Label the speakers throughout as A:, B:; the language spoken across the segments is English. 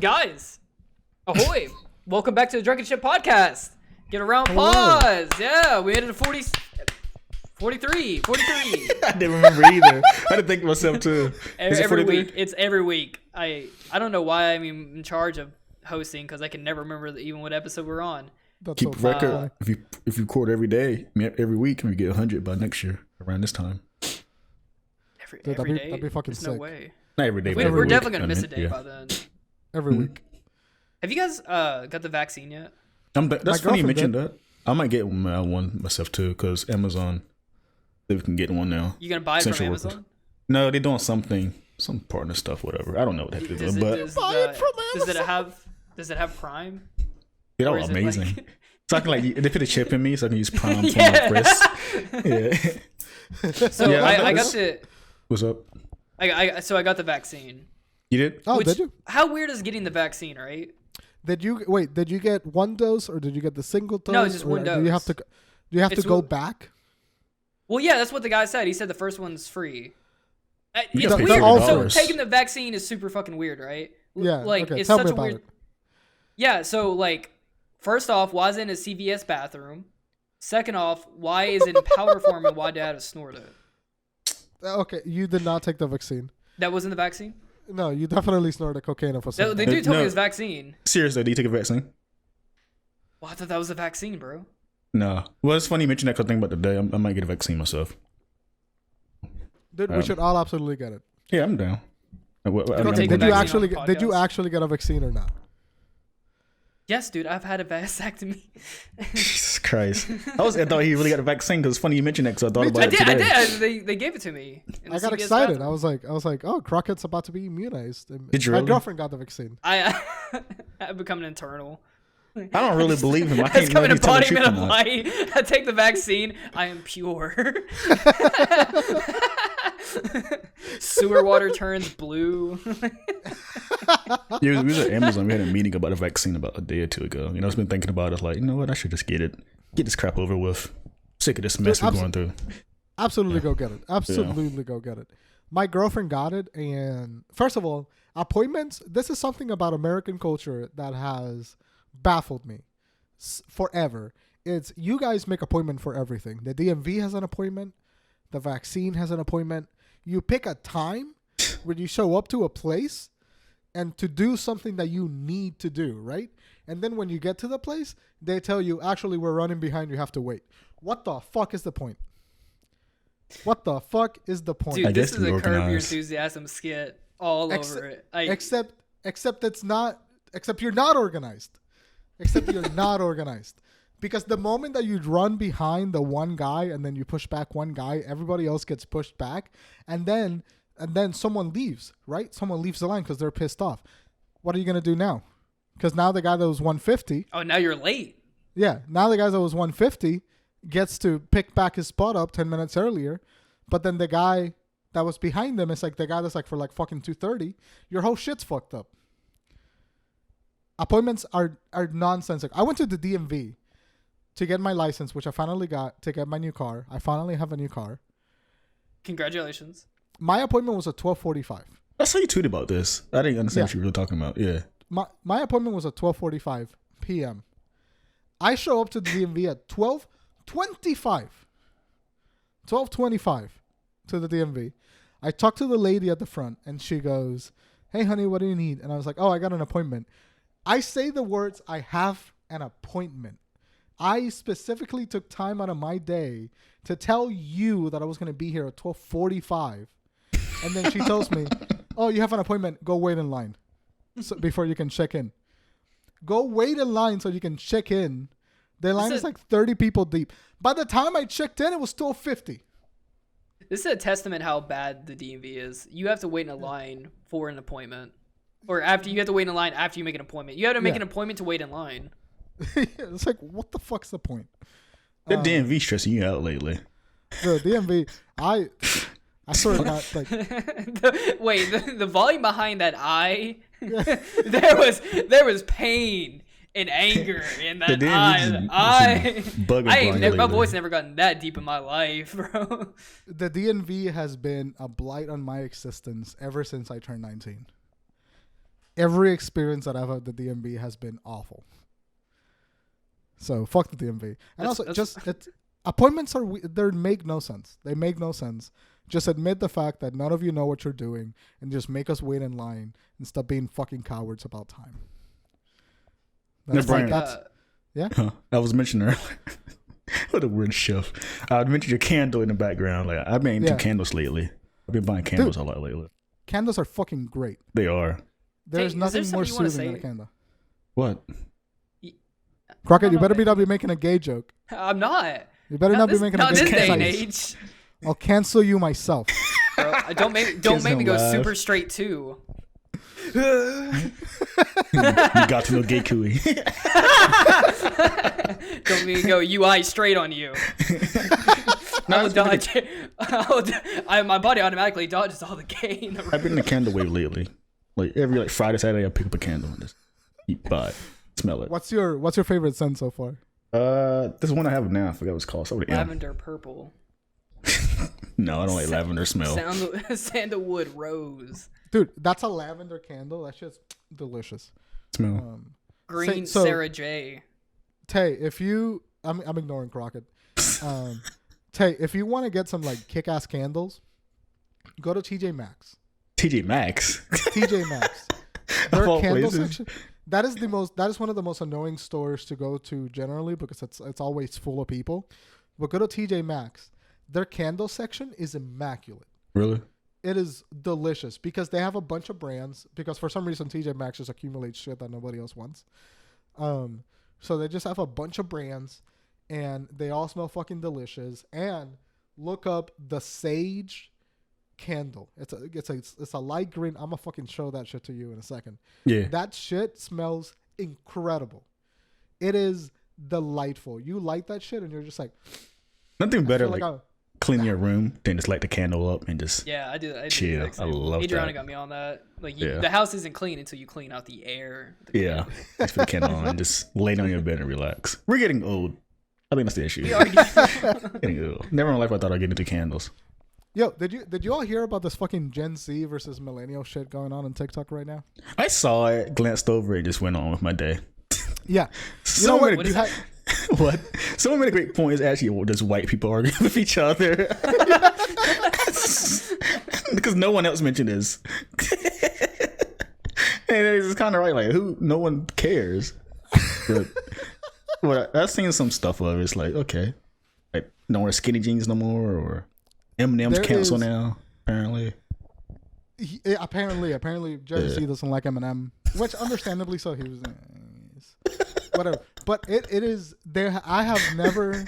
A: Guys, ahoy! Welcome back to the Drunken Ship Podcast. Get a round of applause. Yeah, we made it to 43.
B: I didn't remember either. I didn't think to myself too.
A: Every week. It's every week. I don't know why I'm in charge of hosting because I can never remember even what episode we're on.
B: That's keep so record. If you record every day, every week, we get 100 by next year around this time.
A: Every day?
C: That'd be fucking sick.
A: No way.
B: Not every day.
A: We're definitely gonna miss a day by then.
C: Every week.
A: Have you guys got the vaccine yet?
B: That's funny you mentioned that. I might get one myself too, because Amazon, they can get one now.
A: You gonna buy it from Amazon?
B: Workers. No, they're doing something, some partner stuff, whatever. I don't know what that is. But
C: buy it from Amazon.
A: Does it have Prime?
B: Yeah, that was amazing. Like... So I can they put a chip in me, so I can use Prime for my wrist. Yeah.
A: So yeah, I got the.
B: What's up?
A: I got the vaccine.
B: You did?
C: Oh, did you?
A: How weird is getting the vaccine, right?
C: Did you get one dose or did you get the single dose?
A: No, it's just one dose.
C: Do you have to go back?
A: Well, yeah, that's what the guy said. He said the first one's free.
B: It's
A: weird. So taking the vaccine is super fucking weird, right?
C: Yeah.
A: Like
C: okay.
A: it's
C: Tell
A: such
C: me
A: a
C: about
A: weird.
C: It.
A: Yeah. So like, first off, why is it in a CVS bathroom? Second off, why is it in powder form and why did I have to snort it?
C: Okay, you did not take the vaccine.
A: That wasn't the vaccine?
C: No, you definitely snorted cocaine for something.
A: They do tell me it's vaccine.
B: Seriously, do you take a vaccine?
A: Well, I thought that was a vaccine, bro.
B: No. Well, it's funny you mentioned that because I think about the day. I might get a vaccine myself.
C: Dude, we should all absolutely get it.
B: Yeah, I'm down.
C: Did you actually get a vaccine or not?
A: Yes, dude, I've had a vasectomy.
B: Jesus Christ. I thought he really got a vaccine because it's funny you mentioned that because I thought about it today.
A: I did. They gave it to me.
C: I got excited. Bathroom. I was like, oh, Crockett's about to be immunized.
B: Did you
C: My
B: really?
C: girlfriend got the vaccine.
A: I've become an internal.
B: I don't really believe him. I can't
A: become an embodiment of light. I take the vaccine. I am pure. Sewer water turns blue.
B: We was at Amazon. We had a meeting about a vaccine about a day or two ago. I've been thinking about it. Like, you know what? I should just get it. Get this crap over with. Sick of this mess we're going through.
C: Absolutely go get it. Absolutely go get it. My girlfriend got it. And first of all, appointments. This is something about American culture that has baffled me forever. It's you guys make appointment for everything. The DMV has an appointment. The vaccine has an appointment. You pick a time when you show up to a place and to do something that you need to do, right? And then when you get to the place, they tell you, actually, we're running behind. You have to wait. What the fuck is the point? What the fuck is the point?
A: Dude, this is a Curb Your Enthusiasm skit all over it.
C: Except it's not. Except you're not organized. Except you're not organized. Because the moment that you run behind the one guy and then you push back one guy, everybody else gets pushed back. And then someone leaves, right? Someone leaves the line because they're pissed off. What are you going to do now? Because now the guy that was 150.
A: Oh, now you're late.
C: Yeah. Now the guy that was 150 gets to pick back his spot up 10 minutes earlier. But then the guy that was behind them is like the guy that's like for like fucking 2:30. Your whole shit's fucked up. Appointments are nonsensical. I went to the DMV to get my license, which I finally got, to get my new car. I finally have a new car.
A: Congratulations.
C: My appointment was at 12:45.
B: I saw you tweet about this. I didn't understand what you were really talking about. Yeah.
C: My appointment was at 12:45 p.m. I show up to the DMV at 12:25. 12:25 to the DMV. I talk to the lady at the front, and she goes, "Hey, honey, what do you need?" And I was like, "Oh, I got an appointment." I say the words, "I have an appointment." I specifically took time out of my day to tell you that I was going to be here at 12:45. And then she tells me, "Oh, you have an appointment. Go wait in line before you can check in." Go wait in line so you can check in. The line is like 30 people deep. By the time I checked in, it was 12:50.
A: This is a testament how bad the DMV is. You have to wait in a line for an appointment. Or after you have to wait in a line after you make an appointment. You have to make an appointment to wait in line.
C: It's like, what the fuck's the point?
B: The DMV stressing you out lately.
C: The DMV, I swear to God, like
A: the volume behind that there was pain and anger in that my voice never gotten that deep in my life, bro.
C: The DMV has been a blight on my existence ever since I turned 19. every experience that I've had at the DMV has been awful. So fuck the DMV. And appointments they make no sense. They make no sense. Just admit the fact that none of you know what you're doing and just make us wait in line and stop being fucking cowards about time. That's
B: Bryan,
C: yeah.
B: I was mentioning earlier. What a weird shift. I mentioned your candle in the background. Like I've been into candles lately. I've been buying candles a lot lately.
C: Candles are fucking great.
B: They are.
C: There's nothing more soothing than a candle.
B: What?
C: Crockett, you better not be making a gay joke.
A: I'm not.
C: You better not be making a gay joke.
A: Not this day and age.
C: I'll cancel you myself.
A: Bro, don't make me go super straight too.
B: You got to know gay cooey.
A: Don't make me go UI straight on you. I will dodge. My body automatically dodges all the gay in the room.
B: I've been in the candle wave lately. Like every Friday, Saturday, I pick up a candle and just buy it, smell it.
C: What's your favorite scent so far?
B: This one I have now. I forgot what it's called.
A: Lavender purple.
B: No, I don't like lavender smell.
A: Sandalwood rose.
C: Dude, that's a lavender candle. That shit's delicious.
B: Smell.
A: Green Sarah J.
C: Tay, I'm ignoring Crockett. Tay, if you want to get some like kick-ass candles, go to TJ Maxx.
B: TJ Maxx.
C: TJ Maxx. Their candle section. That is one of the most annoying stores to go to generally because it's always full of people. But go to TJ Maxx. Their candle section is immaculate.
B: Really?
C: It is delicious because they have a bunch of brands. Because for some reason TJ Maxx just accumulates shit that nobody else wants. So they just have a bunch of brands, and they all smell fucking delicious. And look up the Sage candle. It's a light green. I'm gonna fucking show that shit to you in a second.
B: Yeah.
C: That shit smells incredible. It is delightful. You light that shit, and you're just like,
B: nothing better clean your room than just light the candle up and just
A: I do that.
B: Chill. I love
A: Adriana
B: that.
A: got me on that. Like the house isn't clean until you clean out the air.
B: Just put the candle on and just lay down your bed and relax. We're getting old. I think that's the issue. Getting old. Never in my life I thought I'd get into candles.
C: Yo, did you all hear about this fucking Gen Z versus millennial shit going on TikTok right now?
B: I saw it, glanced over it, just went on with my day.
C: Yeah. You know what?
B: What? Someone made a great point. Is actually just white people arguing with each other because no one else mentioned this, and it's kind of right. Like no one cares. But I've seen some stuff of it. It's like okay, like no more skinny jeans no more, or Eminem's cancel now. Apparently, Gen Z doesn't like Eminem, which understandably so. He was. Whatever, but it is there. I have never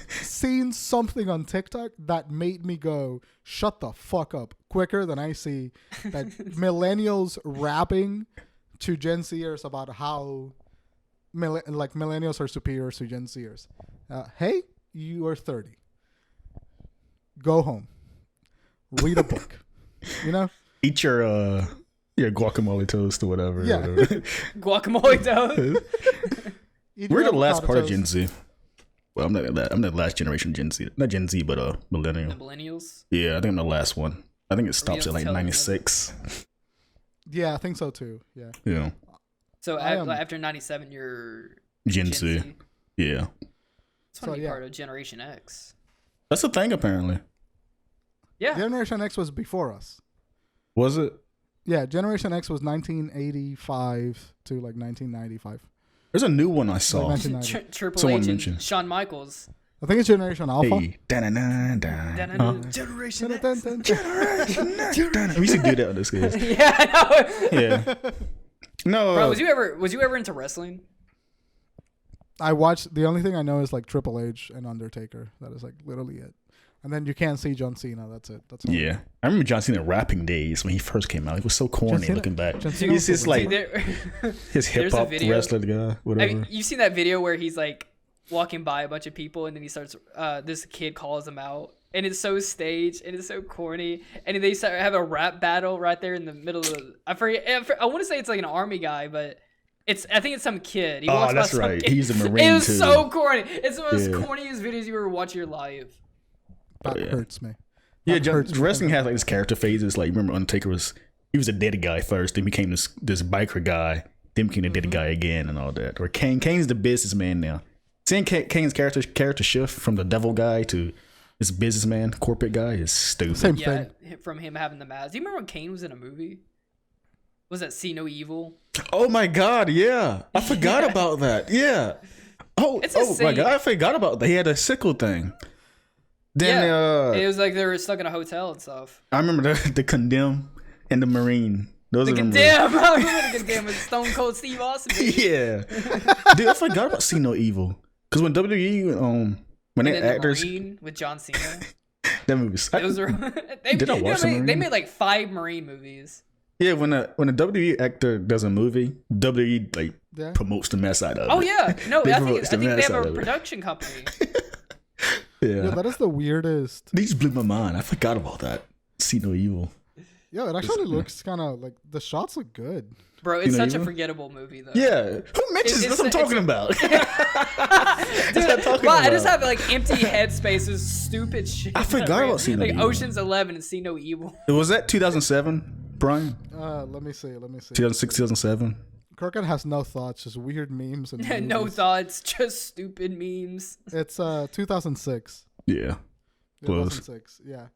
B: seen something on TikTok that made me go, "Shut the fuck up!" quicker than I see that millennials rapping to Gen Zers about how millennials are superior to Gen Zers. Hey, you are 30. Go home. Read a book. You know. Eat your guacamole toast or whatever.
C: Yeah.
A: Guacamole toast.
B: We're the last part of Gen Z. Well, I'm not that. I'm the last generation Gen Z. Not Gen Z, but millennial.
A: The millennials?
B: Yeah, I think I'm the last one. I think it stops at like 96.
C: Yeah, I think so too. Yeah.
B: Yeah.
A: So after 97, you're
B: Gen Z. Yeah.
A: It's going to be part of Generation X.
B: That's the thing, apparently.
A: Yeah.
C: Generation X was before us.
B: Was it?
C: Yeah, Generation X was 1985 to like 1995.
B: There's a new one I saw.
C: Like
A: Triple H and Shawn Michaels.
C: I think it's Generation Alpha.
B: Hey.
A: Generation X.
B: We used to do that on this case.
A: Yeah, I know.
B: Yeah. No.
A: Bro, was you ever into wrestling?
C: I watched. The only thing I know is like Triple H and Undertaker. That is like literally it. And then you can't see John Cena. That's it. That's all.
B: Yeah. I remember John Cena rapping days when he first came out. He was so corny looking back. He's just like his hip hop wrestler guy, whatever.
A: I mean, you've seen that video where he's like walking by a bunch of people and then he starts, this kid calls him out. And it's so staged and it's so corny. And they start have a rap battle right there in the middle of the, I forget. I want to say it's like an army guy, but I think it's some kid. He walks
B: that's
A: by
B: right.
A: Kid.
B: He's a Marine.
A: It was
B: too.
A: so corny. It's the most corniest videos you ever watch in your life.
C: That hurts me.
B: Yeah, wrestling has like this character phases. Like, remember Undertaker was
D: he was a dead guy first, then became this biker guy, then became a dead guy again and all that. Or Kane's the businessman now. Seeing Kane's character shift from the devil guy to this businessman, corporate guy is stupid.
B: Same
A: Yeah,
B: thing.
A: from him having the mask. Do you remember when Kane was in a movie? Was that See No Evil?
D: Oh my god, yeah. I forgot about that. Yeah. Oh my god, I forgot about that. He had a sickle thing. Then
A: it was like they were stuck in a hotel and stuff.
D: I remember the Condemn and the Marine. Those
A: The
D: are
A: Condemn. I remember the Condemn with Stone Cold Steve Austin.
D: Yeah. Dude, I forgot about See No Evil. Because when WWE when they actors
A: the Marine with John Cena.
D: that movie was,
A: Those are
D: Did I watch the Marine?
A: They made like 5 Marine movies.
D: Yeah, when a WWE actor does a movie, WWE promotes the mess out of it.
A: Oh yeah, no,
D: They
A: I think
D: promote the
A: they
D: mess
A: have
D: out
A: a
D: of it.
A: production company.
D: Yeah.
B: That is the weirdest.
D: These blew my mind. I forgot about that. See No Evil.
B: Yeah, it actually looks kind of like the shots look good.
A: Bro, it's
D: You know,
A: such a
D: you-
A: forgettable movie though.
D: Yeah. Who mentions
A: It's-
D: this? I'm talking about.
A: Dude,
D: talking
A: well, I just
D: about.
A: have like empty headspaces, stupid shit.
D: I forgot about See No
A: like
D: Evil.
A: Ocean's 11 and See No Evil.
D: Was that 2007, Bryan?
B: Let me see.
D: 2006, 2007?
B: Kirkland has no thoughts, just weird memes and
A: No
B: movies.
A: thoughts, just stupid memes.
B: It's 2006.
D: Yeah. Close.
B: 2006. Yeah,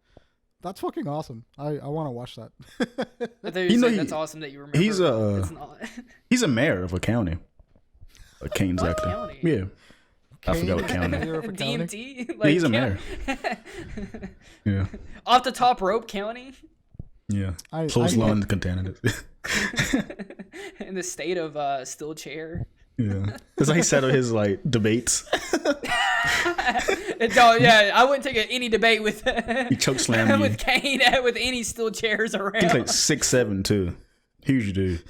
B: that's fucking awesome. I want to watch that.
A: I thought you
D: You know,
A: said
D: he-
A: that's awesome that you remember.
D: he's a-
A: It's not.
D: He's a mayor of a county. A Kane's
A: What
D: actor.
A: county?
D: Yeah. I
B: Kane,
D: forgot what county.
B: mayor of a county?
A: DMT.
D: Yeah, he's a mayor. Yeah.
A: Off the top rope county.
D: Yeah.
B: I-
D: Close
B: I-
D: line contaminated.
A: In the state of still chair.
D: Yeah. That's how he settled his like debates.
A: Yeah, I wouldn't take any debate with
D: He choke slammed you.
A: with Kane with any steel chairs around.
D: He's like 6'7" too. Huge dude.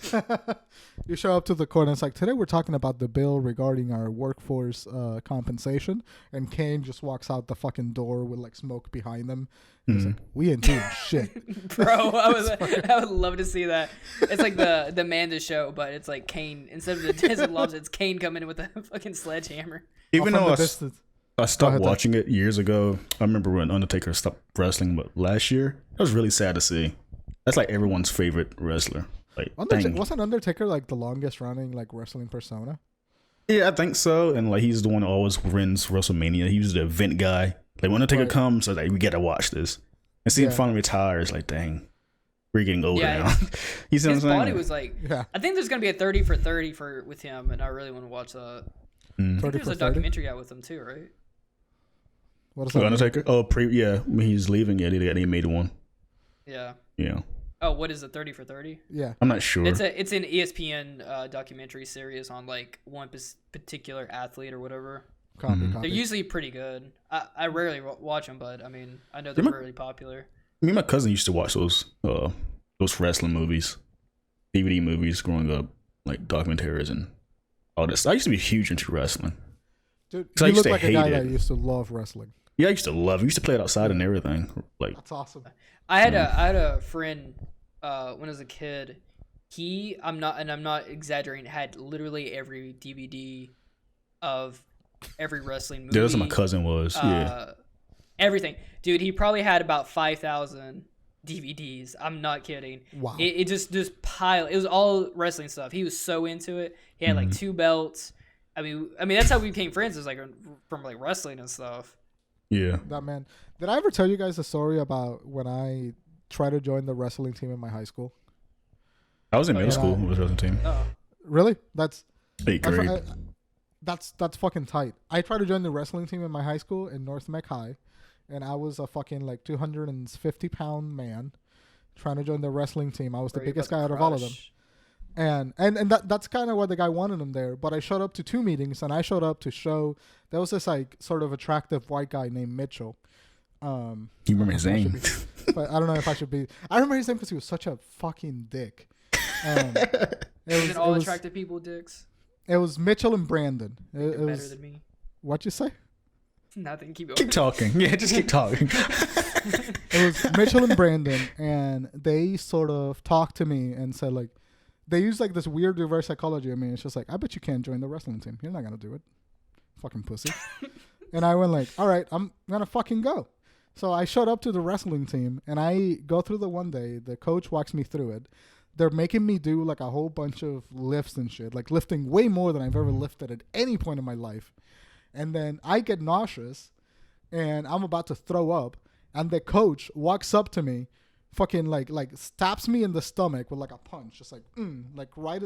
B: You show up to the court and it's like, today we're talking about the bill regarding our workforce compensation, and Kane just walks out the fucking door with like smoke behind him. He's like, we ain't doing shit.
A: Bro, I would love to see that. It's like the Amanda show, but it's like Kane instead of the Desert Loves, it's Kane coming in with a fucking sledgehammer.
D: Even
B: From
D: though
B: the
D: I
B: distance.
D: stopped
B: ahead,
D: watching it years ago. I remember when Undertaker stopped wrestling, but last year, that was really sad to see. That's like everyone's favorite wrestler. Like, dang.
B: Wasn't Undertaker like the longest running like wrestling persona?
D: Yeah, I think so. And like he's the one that always wins WrestleMania. He was the event guy. Like when Undertaker comes, so like we gotta watch this. And see him finally retire. It's like, dang, we're getting older now. You see what I'm
A: His
D: saying?
A: body was like,
B: Yeah.
A: I think there's gonna be a 30 for 30 with him, and I really want to watch that. I think
B: 30
A: there's
B: for
A: a
B: 30?
A: documentary out with him too, right?
B: What is that?
D: Undertaker? Oh, when he's leaving, yeah, they made one.
A: Yeah.
D: Yeah.
A: Oh, what is it? 30 for 30?
B: Yeah.
D: I'm not sure.
A: It's an ESPN documentary series on like one particular athlete or whatever.
B: Copy.
A: They're usually pretty good. I rarely watch them, but I mean, I know they're really popular.
D: Me and my cousin used to watch those wrestling movies, DVD movies growing up, like documentaries and all this. I used to be huge into wrestling.
B: Dude,
D: I
B: you
D: used
B: look
D: to
B: like a
D: hate
B: guy
D: it.
B: that used to love wrestling.
D: Yeah, I used to love it. I used to play it outside and everything. Like,
B: That's awesome.
A: I had a friend when I was a kid. I'm not exaggerating, had literally every DVD of every wrestling movie.
D: yeah, that's what my cousin was. Yeah.
A: Everything. Dude, he probably had about 5,000 DVDs. I'm not kidding.
B: Wow.
A: It just pile. It was all wrestling stuff. He was so into it. He had like 2 belts. I mean that's how we became friends. Is like from like wrestling and stuff.
D: Yeah.
B: That man. Did I ever tell you guys a story about when I tried to join the wrestling team in my high school?
D: I was in middle school with the wrestling team.
A: Oh,
B: Really? That's
D: 8th grade.
B: that's fucking tight. I tried to join the wrestling team in my high school in North Mech High, and I was a fucking like 250-pound man trying to join the wrestling team. I was the
A: bro, you're
B: biggest
A: about
B: guy
A: to
B: out of all of them.
A: crush.
B: And that's kind of why the guy wanted him there. But I showed up to 2 meetings, and I showed up to show there was this like sort of attractive white guy named Mitchell.
D: You remember his name?
B: But I don't know if I should be. I remember his name because he was such a fucking dick.
A: Isn't all attractive people dicks?
B: It was Mitchell and Brandon. It
A: You're better
B: was
A: than me.
B: what you say?
A: Nothing. Keep going.
D: Keep talking. Yeah, just keep talking.
B: It was Mitchell and Brandon, and they sort of talked to me and said like, they used like this weird reverse psychology. I mean, it's just like, I bet you can't join the wrestling team. You're not gonna do it, fucking pussy. And I went like, all right, I'm gonna fucking go. So I showed up to the wrestling team, and I go through the one day. The coach walks me through it. They're making me do like a whole bunch of lifts and shit, like lifting way more than I've ever lifted at any point in my life. And then I get nauseous, and I'm about to throw up, and the coach walks up to me, fucking like stabs me in the stomach with like a punch, just like right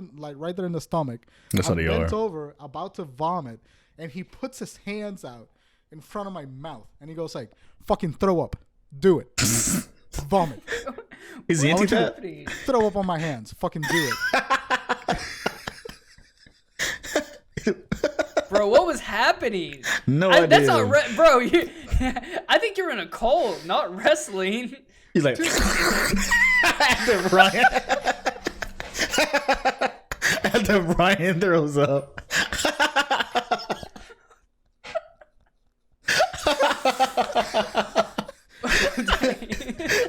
B: there in the stomach.
D: That's how they are.
B: Bent over, about to vomit, and he puts his hands out in front of my mouth, and he goes like, "Fucking throw up, do it, vomit."
D: Is he into that?
B: Throw up on my hands, fucking do
A: it. Bro, what was happening?
D: No idea.
A: That's not bro. I think you're in a cult, not wrestling.
D: He's like, after Bryan throws up.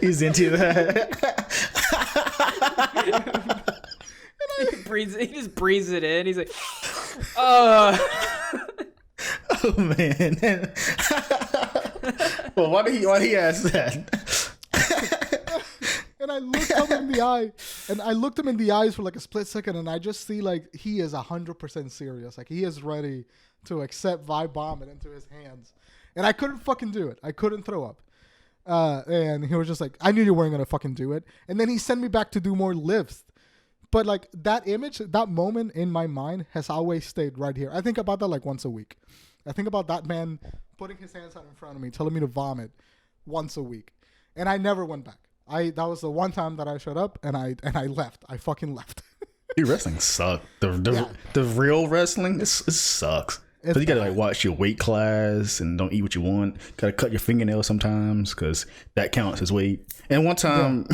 D: He's into that.
A: He just breathes it in. He's like, oh
D: man. Well, why did he ask that?
B: And I looked him in the eye, and I looked him in the eyes for like a split second, and I just see like he is 100% serious. Like he is ready to accept vomit into his hands, and I couldn't fucking do it. I couldn't throw up. And he was just like, I knew you weren't gonna fucking do it. And then he sent me back to do more lifts. But like that image, that moment in my mind has always stayed right here. I think about that like once a week. I think about that man putting his hands out in front of me, telling me to vomit once a week. And I never went back. That was the one time that I showed up and I left. I fucking left.
D: Dude, wrestling sucks. The real wrestling, it sucks. Because you gotta like watch your weight class and don't eat what you want. Gotta cut your fingernails sometimes because that counts as weight. And one time,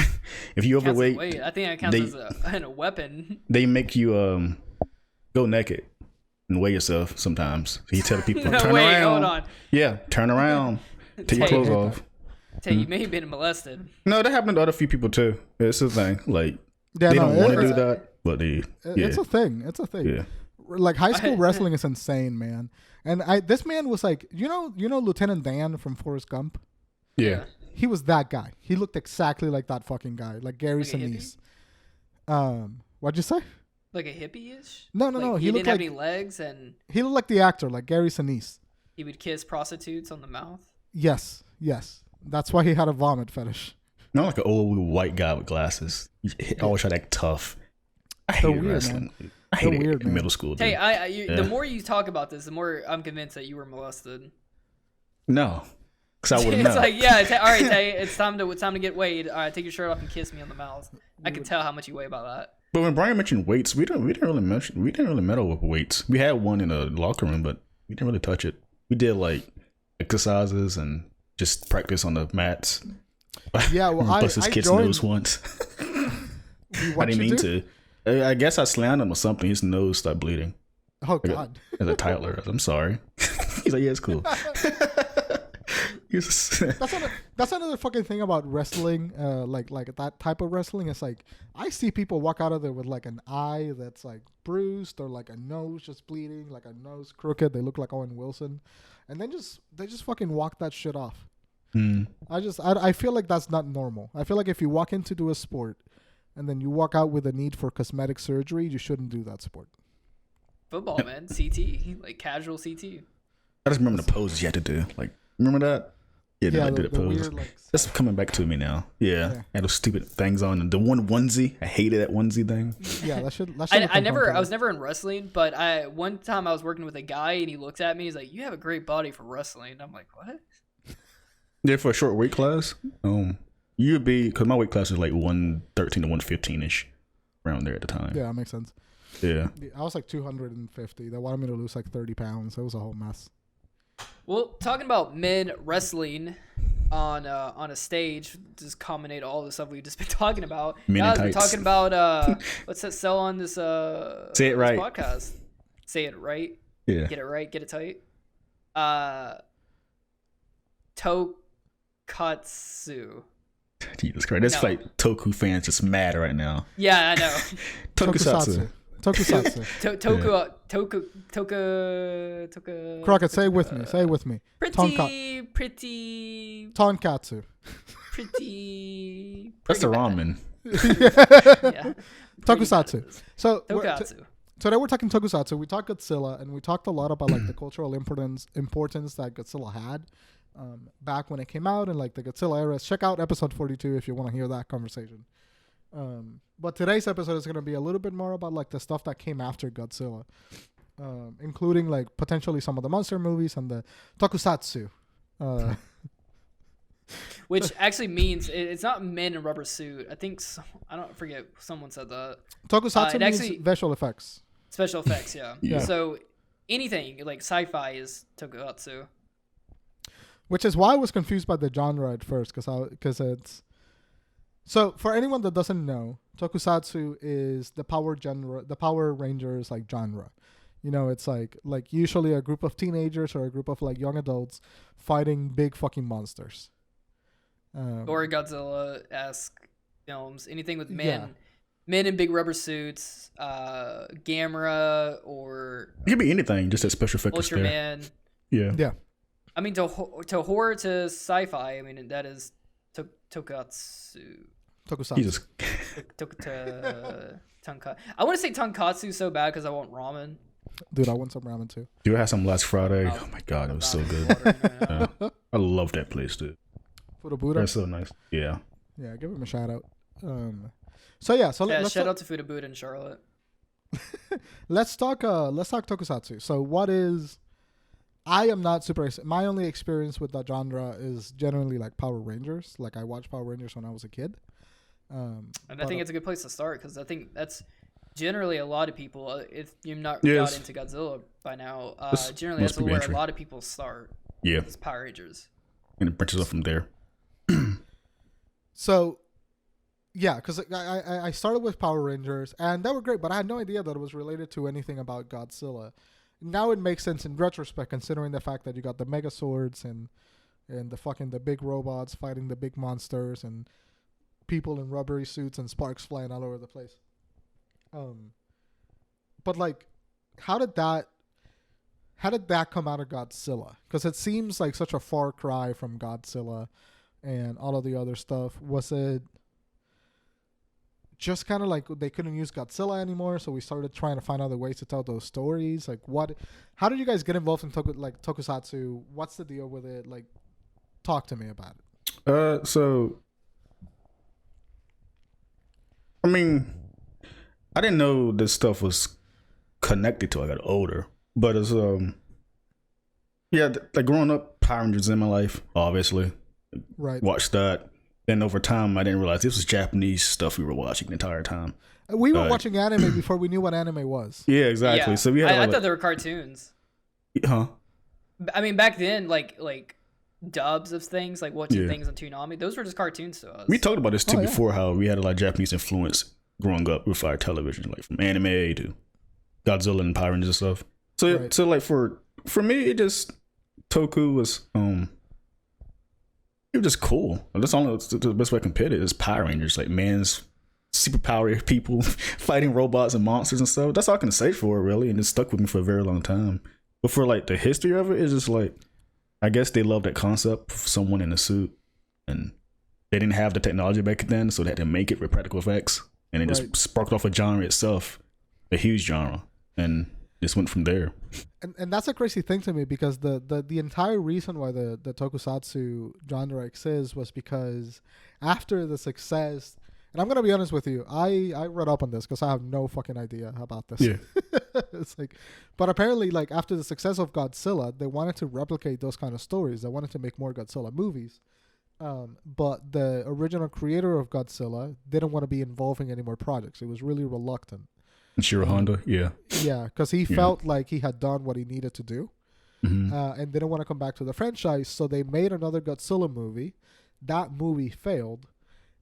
D: if you overweight,
A: I think that counts as a weapon.
D: They make you go naked and weigh yourself sometimes. So you tell the people, turn around.
A: Hold on.
D: Yeah, turn around. Take your clothes off.
A: You may have been molested.
D: No, that happened to other few people too. It's a thing. Like they don't want to do that, but
B: it's a thing. It's a thing.
D: Yeah.
B: Like high school wrestling is insane, man. And this man was like, you know Lieutenant Dan from Forrest Gump?
D: Yeah.
B: He was that guy. He looked exactly like that fucking guy, like Gary Sinise. What'd you say?
A: Like a hippie-ish?
B: No.
A: He didn't have any legs, and
B: he looked like the actor, like Gary Sinise.
A: He would kiss prostitutes on the mouth.
B: Yes. That's why he had a vomit fetish.
D: Not like an old white guy with glasses. He always try to act tough. I hate wrestling. Man. I hate it in middle school. Dude.
A: Hey, the more you talk about this, the more I'm convinced that you were molested.
D: No, because I wouldn't know.
A: It's like, all right, Tay, it's time to get weighed. All right, take your shirt off and kiss me on the mouth. I can tell how much you weigh by that.
D: But when Bryan mentioned weights, we didn't really meddle with weights. We had one in the locker room, but we didn't really touch it. We did like exercises and just practice on the mats.
B: Yeah, well,
D: bust his kid's nose once. I didn't mean to. I guess I slammed him or something. His nose started bleeding.
B: Oh God!
D: As a Tyler, I'm sorry. He's like, yeah, it's cool.
B: That's another fucking thing about wrestling. Like that type of wrestling. It's like I see people walk out of there with like an eye that's like bruised or like a nose just bleeding, like a nose crooked. They look like Owen Wilson, and then they just fucking walk that shit off. I feel like that's not normal. I feel like if you walk in to do a sport and then you walk out with a need for cosmetic surgery, you shouldn't do that sport.
A: Football, man. CT. Like casual CT.
D: I just remember the poses you had to do. Like, remember that? Yeah, I did a pose. Weird, like, that's coming back to me now. Yeah. I had those stupid things on. And the one onesie, I hated that onesie thing.
B: Yeah, that should
A: I was never in wrestling, but one time I was working with a guy and he looked at me, he's like, "You have a great body for wrestling." And I'm like, "What?"
D: Yeah, for a short weight class, you'd be, because my weight class was like 113 to 115 ish, around there at the time.
B: Yeah, that makes sense.
D: Yeah.
B: I was like 250. They wanted me to lose like 30 pounds. It was a whole mess.
A: Well, talking about men wrestling on a stage, just culminate all the stuff we've just been talking about.
D: Men
A: we're talking about what's that sell on this
D: Say it right
A: podcast. Say it right.
D: Yeah.
A: Get it right. Get it tight. Tokusatsu.
D: Jesus Christ. That's like Toku fans just mad right now.
A: Yeah, I know.
D: Tokusatsu.
B: Tokusatsu.
A: Toku.
B: Crockett, say it with me. Say it with me.
A: Pretty.
B: Tonkatsu.
D: That's the
A: bad.
D: ramen.
A: Yeah.
B: Tokusatsu. So
A: Tokusatsu.
B: today we're talking Tokusatsu. We talked Godzilla, and we talked a lot about like the cultural importance that Godzilla had back when it came out, and like the Godzilla era. Check out episode 42 if you want to hear that conversation. But today's episode is going to be a little bit more about like the stuff that came after Godzilla, including like potentially some of the monster movies and the Tokusatsu.
A: Which actually means it's not men in rubber suit. I think I don't forget. Someone said that.
B: Tokusatsu means
A: actually,
B: visual effects.
A: Special effects, yeah.
D: Yeah.
A: So anything like sci-fi is Tokusatsu.
B: Which is why I was confused by the genre at first, because it's. So for anyone that doesn't know, Tokusatsu is the Power Rangers like genre. You know, it's like usually a group of teenagers or a group of like young adults fighting big fucking monsters.
A: Or Godzilla-esque films. Anything with men in big rubber suits, Gamera, or
D: It could be anything, just a special effect was there.
A: Ultraman.
D: Yeah.
B: Yeah.
A: I mean, to horror to sci-fi, I mean, that is Tokusatsu.
D: Jesus.
A: I want to say tonkatsu so bad because I want ramen.
B: Dude, I want some ramen too.
D: Dude, I had some last Friday.
A: Oh,
D: Oh my god, it was so
A: I'm
D: good.
A: watering right now.
D: Yeah. I love that place, dude.
B: Fudabuda.
D: That's so nice. Yeah.
B: Yeah, give him a shout out. So let's
A: Shout out to Fudabuda in Charlotte.
B: let's talk Tokusatsu. So what is? I am not super. My only experience with that genre is generally like Power Rangers. Like I watched Power Rangers when I was a kid.
A: And I think it's a good place to start because I think that's generally a lot of people. If you're not
D: Yes.
A: got into Godzilla by now,
D: This
A: generally
D: must
A: that's
D: be
A: where
D: entry.
A: a lot of people start.
D: Yeah.
A: It's Power Rangers.
D: And it branches off from there.
B: So, yeah, because I started with Power Rangers, and they were great, but I had no idea that it was related to anything about Godzilla. Now it makes sense in retrospect, considering the fact that you got the Mega Swords and the big robots fighting the big monsters and people in rubbery suits and sparks flying all over the place. But like, how did that come out of Godzilla? Because it seems like such a far cry from Godzilla and all of the other stuff. Was it just kind of like they couldn't use Godzilla anymore, so we started trying to find other ways to tell those stories? Like, how did you guys get involved in Tokusatsu? What's the deal with it? Like, talk to me about it.
D: So I mean, I didn't know this stuff was connected till I got older. But it's like growing up, Power Rangers in my life, obviously.
B: Right.
D: Watched that. Then over time, I didn't realize this was Japanese stuff we were watching the entire time.
B: We were watching anime before we knew what anime was.
D: Yeah, exactly.
A: Yeah.
D: So we had
A: I thought they were cartoons.
D: huh?
A: I mean, back then, like dubs of things, like watching
D: Yeah.
A: things on Toonami, those were just cartoons to us.
D: We talked about this too
B: Oh, yeah.
D: before, how we had a lot of Japanese influence growing up with our television, like from anime to Godzilla and Power Rangers and stuff. So
B: Right.
D: so like for me, it just Toku was it was just cool. That's the best way I can put it is Power Rangers, like man's superpower people fighting robots and monsters and stuff. That's all I can say for it, really, and it stuck with me for a very long time. But for like the history of it, it's just like I guess they loved that concept of someone in a suit, and they didn't have the technology back then, so they had to make it with practical effects, and it
B: Right.
D: just sparked off a genre itself, a huge genre, and just went from there.
B: And that's a crazy thing to me, because the entire reason why the Tokusatsu genre exists was because after the success, and I'm gonna be honest with you, I read up on this because I have no fucking idea about this.
D: Yeah.
B: It's like, but apparently, like after the success of Godzilla, they wanted to replicate those kind of stories. They wanted to make more Godzilla movies. But the original creator of Godzilla didn't want to be involved in any more projects. He was really reluctant.
D: And Shiro Honda, yeah.
B: Yeah, because he felt like he had done what he needed to do.
D: Mhm.
B: And didn't want to come back to the franchise, so they made another Godzilla movie. That movie failed,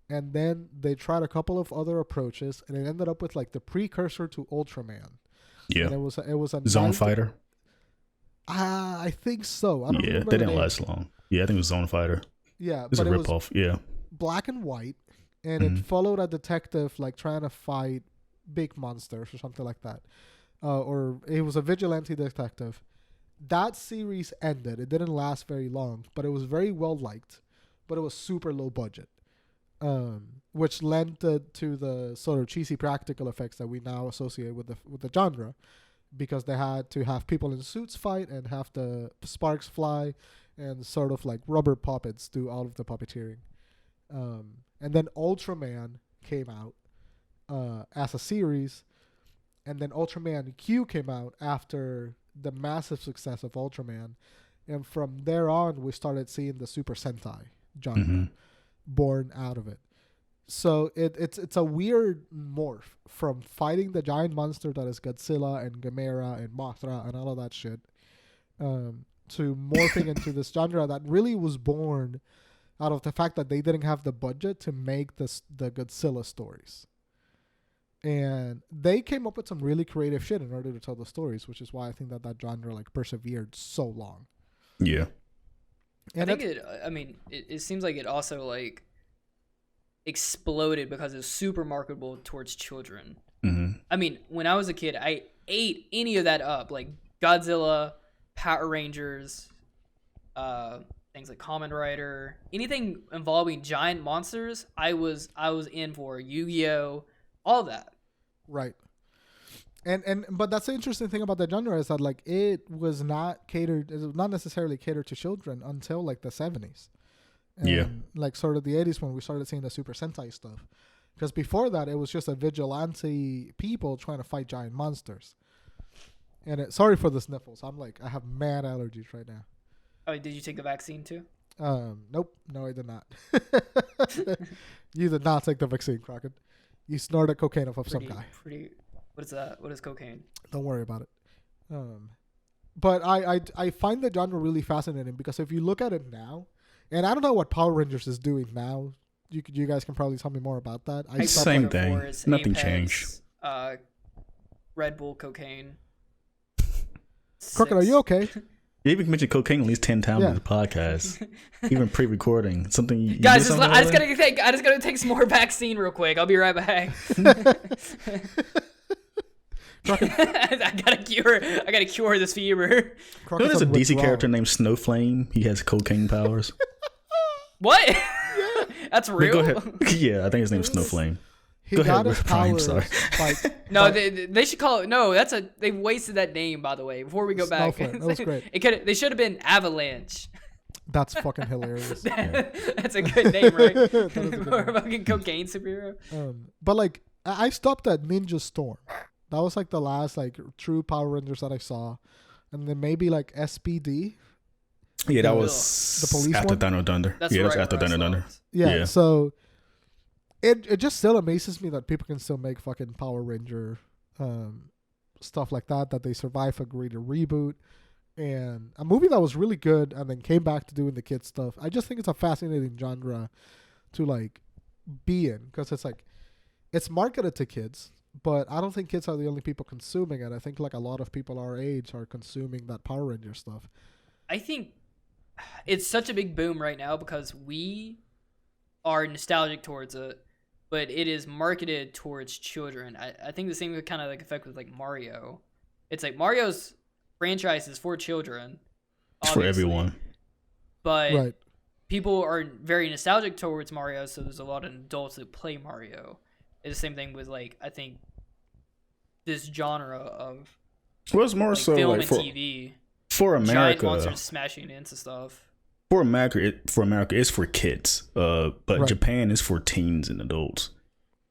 B: and then they tried a couple of other approaches, and it ended up with like the precursor to Ultraman.
D: Yeah.
B: And it was a
D: Zone Fighter.
B: I think so. I don't
D: Yeah,
B: remember
D: they
B: the
D: didn't
B: name.
D: last long. Yeah, I think it was Zone Fighter.
B: Yeah,
D: It's a
B: but it was
D: ripoff. Yeah.
B: black and white, and
D: Mhm.
B: it followed a detective like trying to fight
C: big monsters or something like that. Or it was a vigilante detective. That series ended. It didn't last very long, but it was very well liked, but it was super low budget, which lent to the sort of cheesy practical effects that we now associate with the genre, because they had to have people in suits fight and have the sparks fly and sort of like rubber puppets do all of the puppeteering. And then Ultraman came out as a series, and then Ultraman Q came out after the massive success of Ultraman, and from there on we started seeing the Super Sentai genre born out of it. So it's a weird morph from fighting the giant monster that is Godzilla and Gamera and Mothra and all of that shit, to morphing into this genre that really was born out of the fact that they didn't have the budget to make the Godzilla stories. And they came up with some really creative shit in order to tell the stories, which is why I think that genre like persevered so long.
D: Yeah.
A: And it seems like it also like exploded because it's super marketable towards children.
D: Mm-hmm.
A: I mean, when I was a kid, I ate any of that up, like Godzilla, Power Rangers, things like Kamen Rider, anything involving giant monsters. I was in for Yu-Gi-Oh, all that.
C: Right. But that's the interesting thing about the genre, is that like it was not necessarily catered to children until like the 70s. And like sort of the 80s when we started seeing the Super Sentai stuff. Because before that, it was just a vigilante people trying to fight giant monsters. And sorry for the sniffles. I have mad allergies right now.
A: Oh, did you take the vaccine too?
C: Nope. No, I did not. You did not take the vaccine, Crockett. You snorted cocaine off of some guy.
A: What is that? What is cocaine?
C: Don't worry about it. But I find the genre really fascinating, because if you look at it now, and I don't know what Power Rangers is doing now. You guys can probably tell me more about that.
D: Same thing. Nothing changed.
A: Red Bull, cocaine.
C: Crockett, are you okay?
D: You even mentioned cocaine at least 10 times in the podcast, even pre-recording. Something you
A: guys, I just gotta take some more vaccine real quick. I'll be right back. I gotta cure this fever.
D: You know, there's a DC character named Snowflame. He has cocaine powers.
A: What? That's real.
D: Go ahead. Yeah, I think his name's Snowflame.
C: He got his powers.
A: No, they should call it. No, they wasted that name, by the way. Before we go back,
C: that was great.
A: They should have been Avalanche.
C: That's fucking hilarious.
A: That's a good name, right? For a fucking cocaine superhero.
C: But like, I stopped at Ninja Storm. That was like the last like true Power Rangers that I saw, and then maybe like SPD.
D: Yeah, that was
C: the police
D: after
C: one?
D: Thunder Thunder.
A: That's
D: yeah,
A: right,
D: that's after Thunder Thunder.
C: Yeah, so it just still amazes me that people can still make fucking Power Ranger stuff like that they survive a greater reboot. And a movie that was really good and then came back to doing the kids stuff. I just think it's a fascinating genre to like be in, because it's like it's marketed to kids, but I don't think kids are the only people consuming it. I think like a lot of people our age are consuming that Power Ranger stuff.
A: I think it's such a big boom right now because we are nostalgic towards it, but it is marketed towards children. I think the same kind of like effect with like Mario. It's like Mario's franchise is for children.
D: It's for everyone.
A: But people are very nostalgic towards Mario, so there's a lot of adults that play Mario. It's the same thing with like, I think this genre of
D: it's more like, so
A: film
D: like
A: and TV.
D: For America,
A: giant monsters smashing into stuff.
D: For America, it's for kids. But Japan is for teens and adults,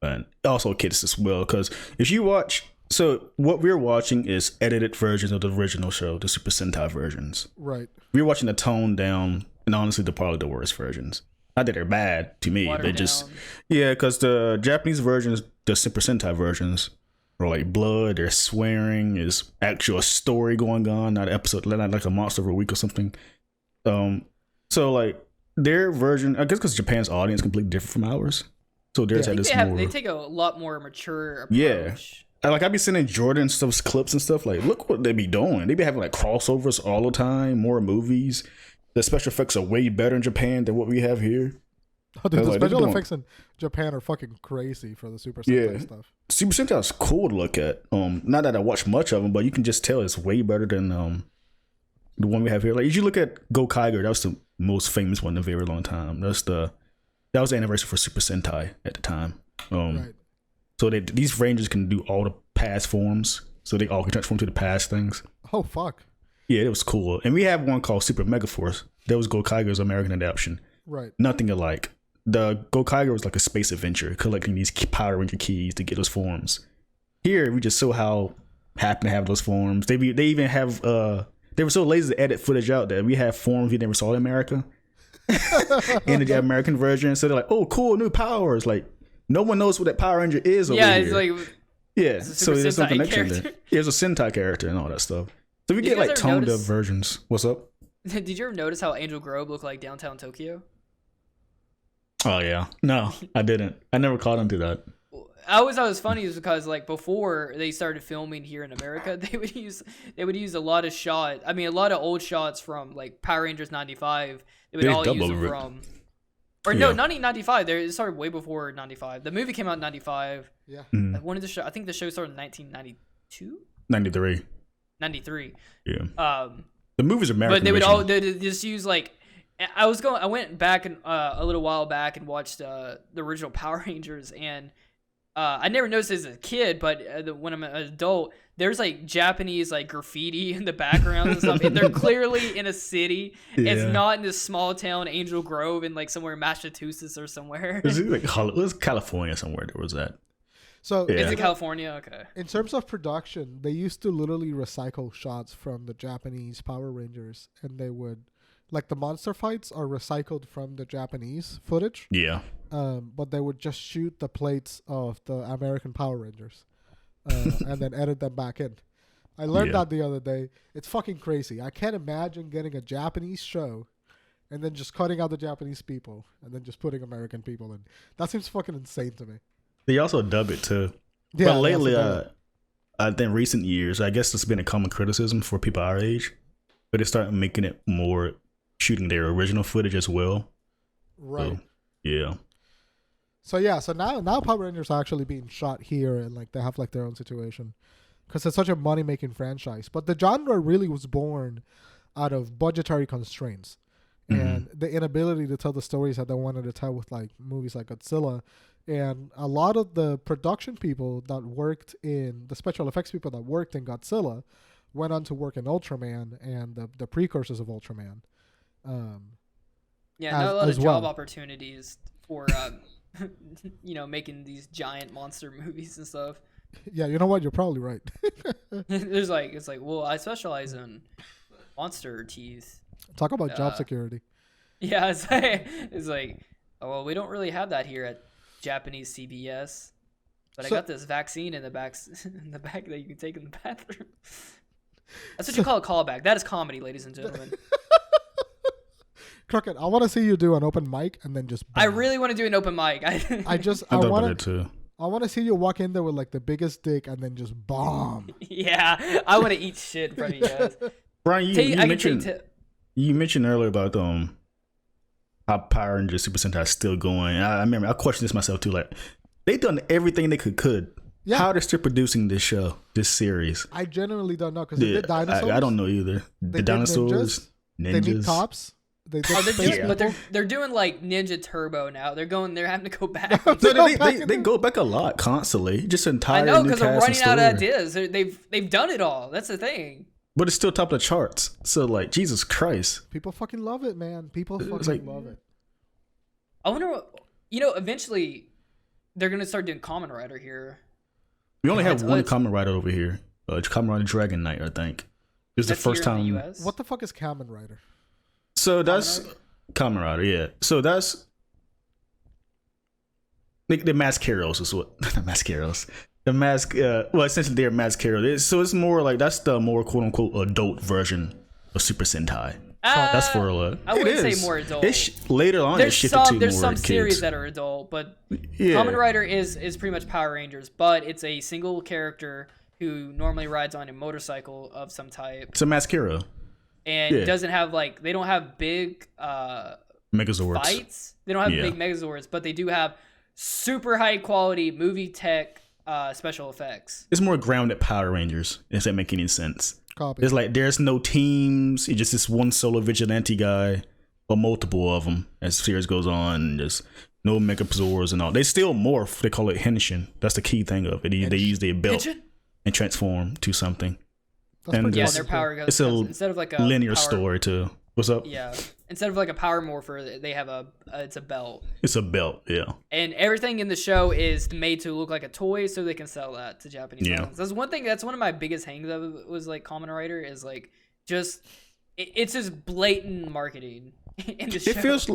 D: and also kids as well. Because if you watch, so what we're watching is edited versions of the original show, the Super Sentai versions.
C: Right.
D: We're watching the toned down, and honestly, they're probably the worst versions. Not that they're bad to me. They just because the Japanese versions, the Super Sentai versions, are like blood. There's swearing. There's actual story going on, not episode, not like a monster of a week or something. So like their version, I guess, because Japan's audience is completely different from ours. So there's
A: they take a lot more mature approach.
D: Yeah. Like I be sending Jordan stuff, clips and stuff. Like, look what they be doing. They be having like crossovers all the time, more movies. The special effects are way better in Japan than what we have here.
B: Oh, dude, the
D: Like, they're
B: special
D: doing-
B: effects in Japan are fucking crazy for the Super Sentai stuff.
D: Super Sentai's cool to look at. Not that I watch much of them, but you can just tell it's way better than the one we have here. Like, if you look at Go Kaiger, that was the most famous one in a very long time. That was the anniversary for Super Sentai at the time.
B: Right.
D: So these Rangers can do all the past forms, so they all can transform to the past things.
B: Oh, fuck.
D: Yeah, it was cool. And we have one called Super Megaforce. That was Go Kaiger's American adaptation.
B: Right.
D: Nothing alike. The Go Kaiger was like a space adventure, collecting these Power Ranger keys to get those forms. Here, we just happen to have those forms. They even have they were so lazy to edit footage out that we have forms we never saw in America. In the American version, so they're like, "Oh, cool, new powers!" Like, no one knows what that Power Ranger is over here.
A: It's like
D: so
A: Super
D: there's no
A: Sentai
D: connection
A: character.
D: there. Yeah, there's a Sentai character and all that stuff. So we
A: Did
D: get
A: you guys
D: like
A: ever
D: toned up
A: notice-
D: versions. What's up?
A: Did you ever notice how Angel Grove looked like downtown Tokyo?
D: Oh yeah, no, I didn't. I never caught onto that.
A: I always thought it was funny is because like before they started filming here in America, they would use a lot of old shots from like Power Rangers '95. They would
D: They
A: all use
D: double
A: them
D: it.
A: from, or no,
D: Yeah.
A: not even '95. It started way before '95. The movie came out in '95.
B: Yeah.
D: Mm,
A: One of the show, I think the show started in 1992,
D: 93.
A: 93.
D: Yeah. The movies are American.
A: But they would
D: original.
A: all they just use like I went back and a little while back and watched the original Power Rangers, and I never noticed this as a kid, but when I'm an adult, there's like Japanese like graffiti in the background and stuff, and they're clearly in a city.
D: Yeah.
A: It's not in this small town Angel Grove in like somewhere in Massachusetts or somewhere.
D: It was California somewhere. There was that.
B: So
D: Yeah.
A: Is it California? Okay.
B: in terms of production, they used to literally recycle shots from the Japanese Power Rangers, and they would, like the monster fights are recycled from the Japanese footage,
D: Yeah.
B: but they would just shoot the plates of the American Power Rangers, and then edit them back in. I learned
D: Yeah.
B: that the other day. It's fucking crazy. I can't imagine getting a Japanese show and then just cutting out the Japanese people and then just putting American people in. That seems fucking insane to me.
D: They also dub it too.
B: Yeah,
D: But
B: they
D: lately,
B: also dub it.
D: I think recent years, I guess it's been a common criticism for people our age, but they started making it more shooting their original footage as well.
B: Right.
D: So, yeah.
B: So now Power Rangers are actually being shot here, and like they have like their own situation because it's such a money making franchise. But the genre really was born out of budgetary constraints and the inability to tell the stories that they wanted to tell with like movies like Godzilla. And a lot of the production people that worked in the special effects people that worked in Godzilla went on to work in Ultraman and the precursors of Ultraman.
A: Yeah, not a lot
B: as
A: of job
B: well.
A: opportunities for making these giant monster movies and stuff.
B: Yeah, you know what? You're probably right.
A: It's like, well, I specialize in monster teeth.
B: Talk about job security.
A: Yeah, it's like, oh, well, we don't really have that here at Japanese CBS, but I
B: So-
A: got this vaccine in the back that you can take in the bathroom. That's what you call a callback. That is comedy, ladies and gentlemen.
B: Crockett, I want to see you do an open mic and then just.
A: I
B: bomb.
A: really want to do an open mic.
D: I
B: I
D: thought about
B: want
D: it too.
B: I want to see you walk in there with like the biggest dick and then just bomb.
A: Yeah, I want to eat shit in front of you guys.
D: Brian,
A: I
D: you mentioned earlier about how Power Rangers Super Sentai is still going. I remember I questioned this myself too. Like, they done everything they could.
B: Yeah.
D: How they're still producing this show, this series?
B: I genuinely don't know because they did dinosaurs.
D: I don't know either.
B: They
D: The
B: did
D: ninjas,
B: They need
D: ninjas.
B: cops. They did
A: Oh, they're
B: space
A: doing, but
B: people.
A: they're doing like Ninja Turbo now. They're having to go back.
D: No,
B: They go back
D: they
B: in
D: go back a lot constantly. Just
A: I
D: entire
A: know
D: new
A: because they're
D: cast and
A: running out of
D: story.
A: ideas. They've done it all. That's the thing.
D: But it's still top of the charts. So like, Jesus Christ.
B: People fucking love it, man. People
D: It's
B: fucking
D: like-
B: love it.
A: I wonder what eventually they're gonna start doing Kamen Rider here.
D: We only have
A: It's-
D: one
A: it's-
D: Kamen Rider over here. Kamen Rider Dragon Knight, I think. It's the
A: That's
D: first
A: here in
D: time.
A: the US.
B: What the fuck is Kamen Rider?
D: So that's Kamen Rider, yeah. So that's the mask heroes is what not mask heroes. The mask, well, essentially they're mask heroes. So it's more like that's the more quote unquote adult version of Super Sentai. That's for
A: I wouldn't say more adult.
D: Later on,
A: There's
D: it shifted to
A: there's
D: more
A: some
D: kids.
A: series that are adult, but
D: Yeah.
A: Kamen Rider is pretty much Power Rangers, but it's a single character who normally rides on a motorcycle of some type
D: It's a mask hero.
A: and
D: Yeah.
A: doesn't have they don't have big
D: Megazords.
A: fights. They don't have big Megazords, but they do have super high quality movie tech special effects.
D: It's more grounded Power Rangers, if that make any sense.
B: Copy.
D: It's like there's no teams. It's just this one solo vigilante guy, or multiple of them as the series goes on. There's no Megazords and all. They still morph. They call it henshin. That's the key thing of it. They use their belt and transform to something. And
A: their power goes.
D: It's a
A: instead of like a
D: linear
A: power,
D: story too. What's up?
A: Yeah. Instead of like a power morpher, they have it's a belt.
D: It's a belt, yeah.
A: And everything in the show is made to look like a toy, so they can sell that to Japanese audience. That's one thing. That's one of my biggest hangs of it was like Kamen Rider is like just it's just blatant marketing in the show.
D: It feels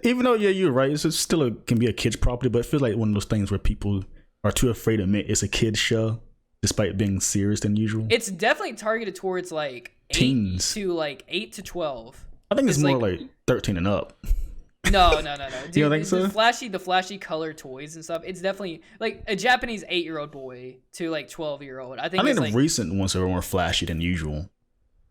D: even though you're right. It's still can be a kid's property, but it feels like one of those things where people are too afraid to admit it's a kid's show, despite being serious than usual.
A: It's definitely targeted towards like
D: teens
A: to 8 to 12.
D: I think it's more like 13 and up.
A: No. Dude,
D: You don't think so?
A: The flashy color toys and stuff. It's definitely like a Japanese 8-year-old boy to like 12-year-old. I think
D: the
A: like,
D: recent ones are more flashy than usual.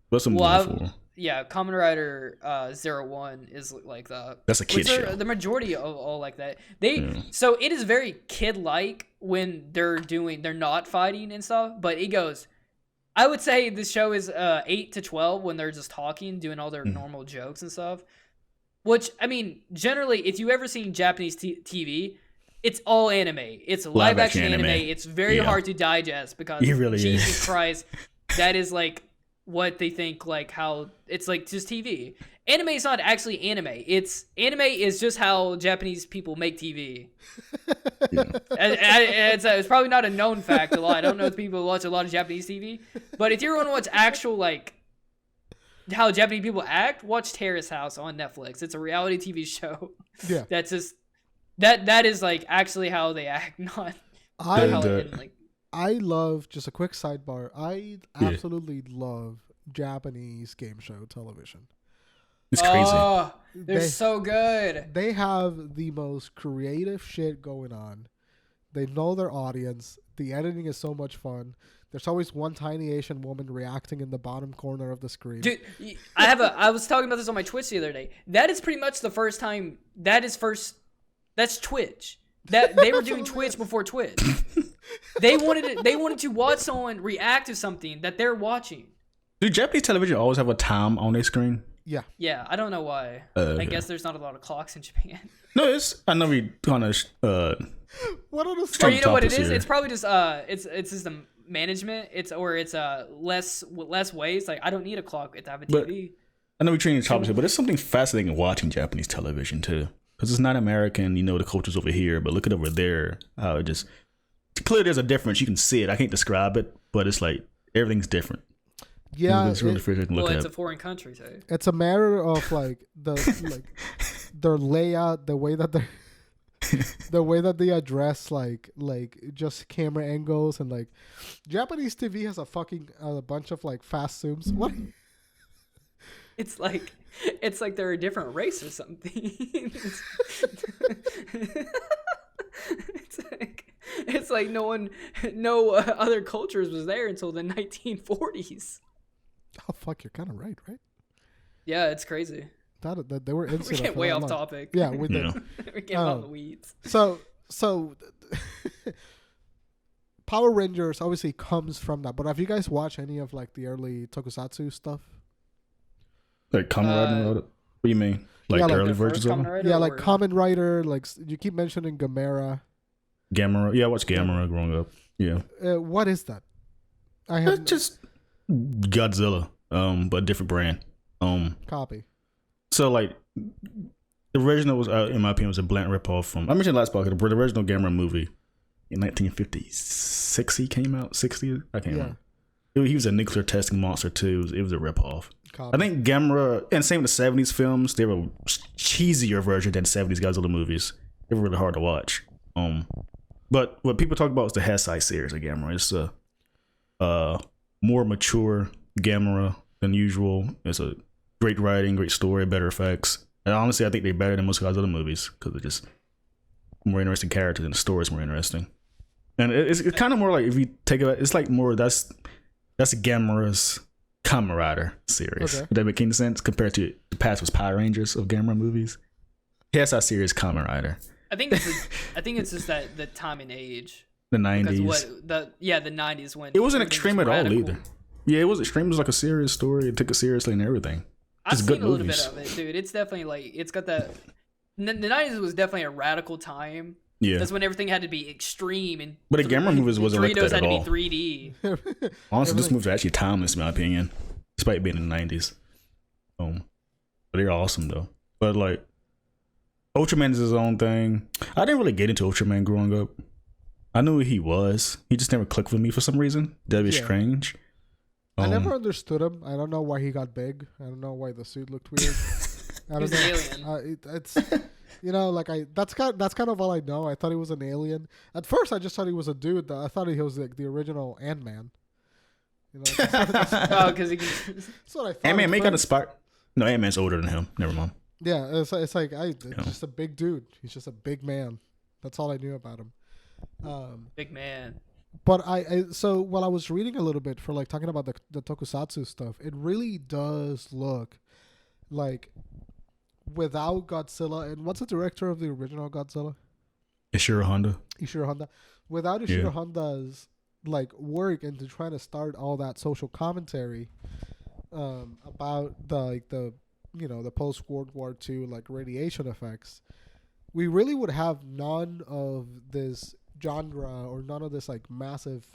D: What's some for?
A: Yeah, Kamen Rider 01 is like that.
D: That's a kid show.
A: The majority of all like that. So it is very kid-like when they're not fighting and stuff, but it goes. I would say this show is 8 to 12 when they're just talking, doing all their normal jokes and stuff. Which, I mean, generally, if you ever seen Japanese TV, it's all anime. It's live action anime. It's very hard to digest because
D: it really
A: Jesus
D: is.
A: Christ, that is like what they think, like how it's like just TV. Anime is not actually anime. Anime is just how Japanese people make TV. It's probably not a known fact a lot. I don't know if people watch a lot of Japanese TV, but if you want to watch actual like how Japanese people act, watch Terrace House on Netflix. It's a reality TV show.
B: Yeah,
A: that's just that is like actually how they act, not how
B: I love, just a quick sidebar, I absolutely love Japanese game show television.
D: It's crazy.
A: Oh, they're so good.
B: They have the most creative shit going on. They know their audience. The editing is so much fun. There's always one tiny Asian woman reacting in the bottom corner of the screen.
A: Dude, I was talking about this on my Twitch the other day. That is pretty much the first time. That's Twitch. That they were doing Twitch before Twitch. They wanted to watch someone react to something that they're watching.
D: Do Japanese television always have a time on their screen?
B: Yeah.
A: Yeah, I don't know why. I guess there's not a lot of clocks in Japan.
D: No, I know we kind of
B: what are the
A: or you know what it is? Here. It's probably just it's just the management. It's less ways. Like I don't need a clock to have a TV.
D: I know we're treating the topics here, but it's something fascinating watching Japanese television too, because it's not American. You know, the culture's over here, but look at over there. How it just clearly there's a difference. You can see it. I can't describe it, but it's like everything's different.
B: Yeah,
D: it's really frustrating to look at.
A: It's a foreign country, so
B: it's a matter of like their layout, the way that they address like just camera angles, and like Japanese TV has a bunch of like fast zooms. What?
A: It's like they're a different race or something. It's like no other cultures was there until the 1940s.
B: Oh fuck, you're kind of right?
A: Yeah, it's crazy.
B: That they were instant.
A: We're getting way off topic.
B: Yeah, we did.
A: We're getting on the weeds.
B: So Power Rangers obviously comes from that. But have you guys watched any of like the early Tokusatsu stuff?
D: Like Kamen Rider? What do you mean? Like the early versions of them?
B: Yeah, like Kamen Rider. Like you keep mentioning Gamera.
D: Yeah, I watched Gamera growing up. Yeah.
B: What is that?
D: It's just Godzilla, but a different brand.
B: Copy.
D: So like the original was, in my opinion, was a blunt ripoff from. I mentioned last podcast, the original Gamera movie in 1956. He came out 60. I can't remember. He was a nuclear testing monster too. It was a ripoff. I think Gamera, and same with the 70s films, they were cheesier version than 70s Godzilla movies. They were really hard to watch. But what people talk about is the Heisei series of Gamera. It's a more mature Gamera than usual. It's a great writing, great story, better effects. And honestly, I think they're better than most Godzilla movies because they're just more interesting characters and the story's more interesting. And it's kind of more like, if you take it, it's like more that's Gamera's Kamen Rider series. Okay. Would that make any sense compared to the past was Power Rangers of Gamera movies? Yes, I serious Kamen Rider.
A: I think it's just that the time and age.
D: The 90s.
A: The 90s when
D: it wasn't extreme at all either. Yeah, it was extreme. It was like a serious story. It took it seriously and everything.
A: I've seen a little bit of it, dude. It's definitely like it's got that. The 90s was definitely a radical time.
D: Yeah,
A: that's when everything had to be extreme and.
D: But the Gamera movies wasn't like that at all.
A: Had to be 3D.
D: Honestly, this movie's actually timeless in my opinion, despite being in the 90s. But they're awesome though. But like, Ultraman is his own thing. I didn't really get into Ultraman growing up. I knew who he was. He just never clicked with me for some reason. That'd be strange.
B: I never understood him. I don't know why he got big. I don't know why the suit looked weird. I don't know.
A: Alien.
B: It's like that's kind of all I know. I thought he was an alien. At first, I just thought he was a dude. I thought he was like the original Ant-Man.
A: Because he.
B: That's what I thought.
D: Ant-Man may got inspired. No, Ant-Man's older than him. Never mind.
B: Yeah, it's like just a big dude. He's just a big man. That's all I knew about him.
A: Big man.
B: But so while I was reading a little bit for like talking about the Tokusatsu stuff, it really does look like without Godzilla, and what's the director of the original Godzilla?
D: Ishiro Honda.
B: Without Ishiro Honda's like work into trying to start all that social commentary about the post World War II like radiation effects, we really would have none of this genre or none of this like massive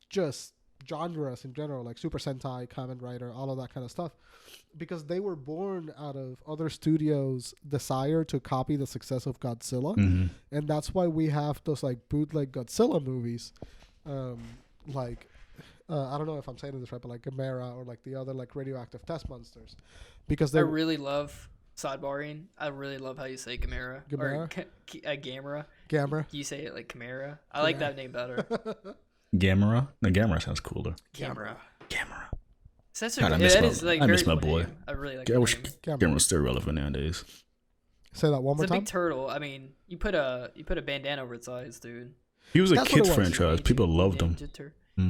B: just genres in general, like Super Sentai, Kamen Rider, all of that kind of stuff, because they were born out of other studios' desire to copy the success of Godzilla.
D: Mm-hmm.
B: And that's why we have those like bootleg Godzilla movies, like I don't know if I'm saying this right, but like Gamera or like the other like radioactive test monsters, because
A: I really love sidebarring. I really love how you say Gamera.
B: Gamera?
A: Or Gamera.
B: Gamera.
A: You say it like Chimera. I like that name better.
D: Gamera? No, Gamera sounds cooler.
A: Gamera.
D: Such
A: a God, I miss
D: my boy.
A: Name. I really like
D: I wish
B: Gamera
D: Gamera's still relevant nowadays.
B: Say that one more time.
A: It's a big turtle. I mean, you put a bandana over its eyes, dude.
D: He was a kid's franchise. People loved him.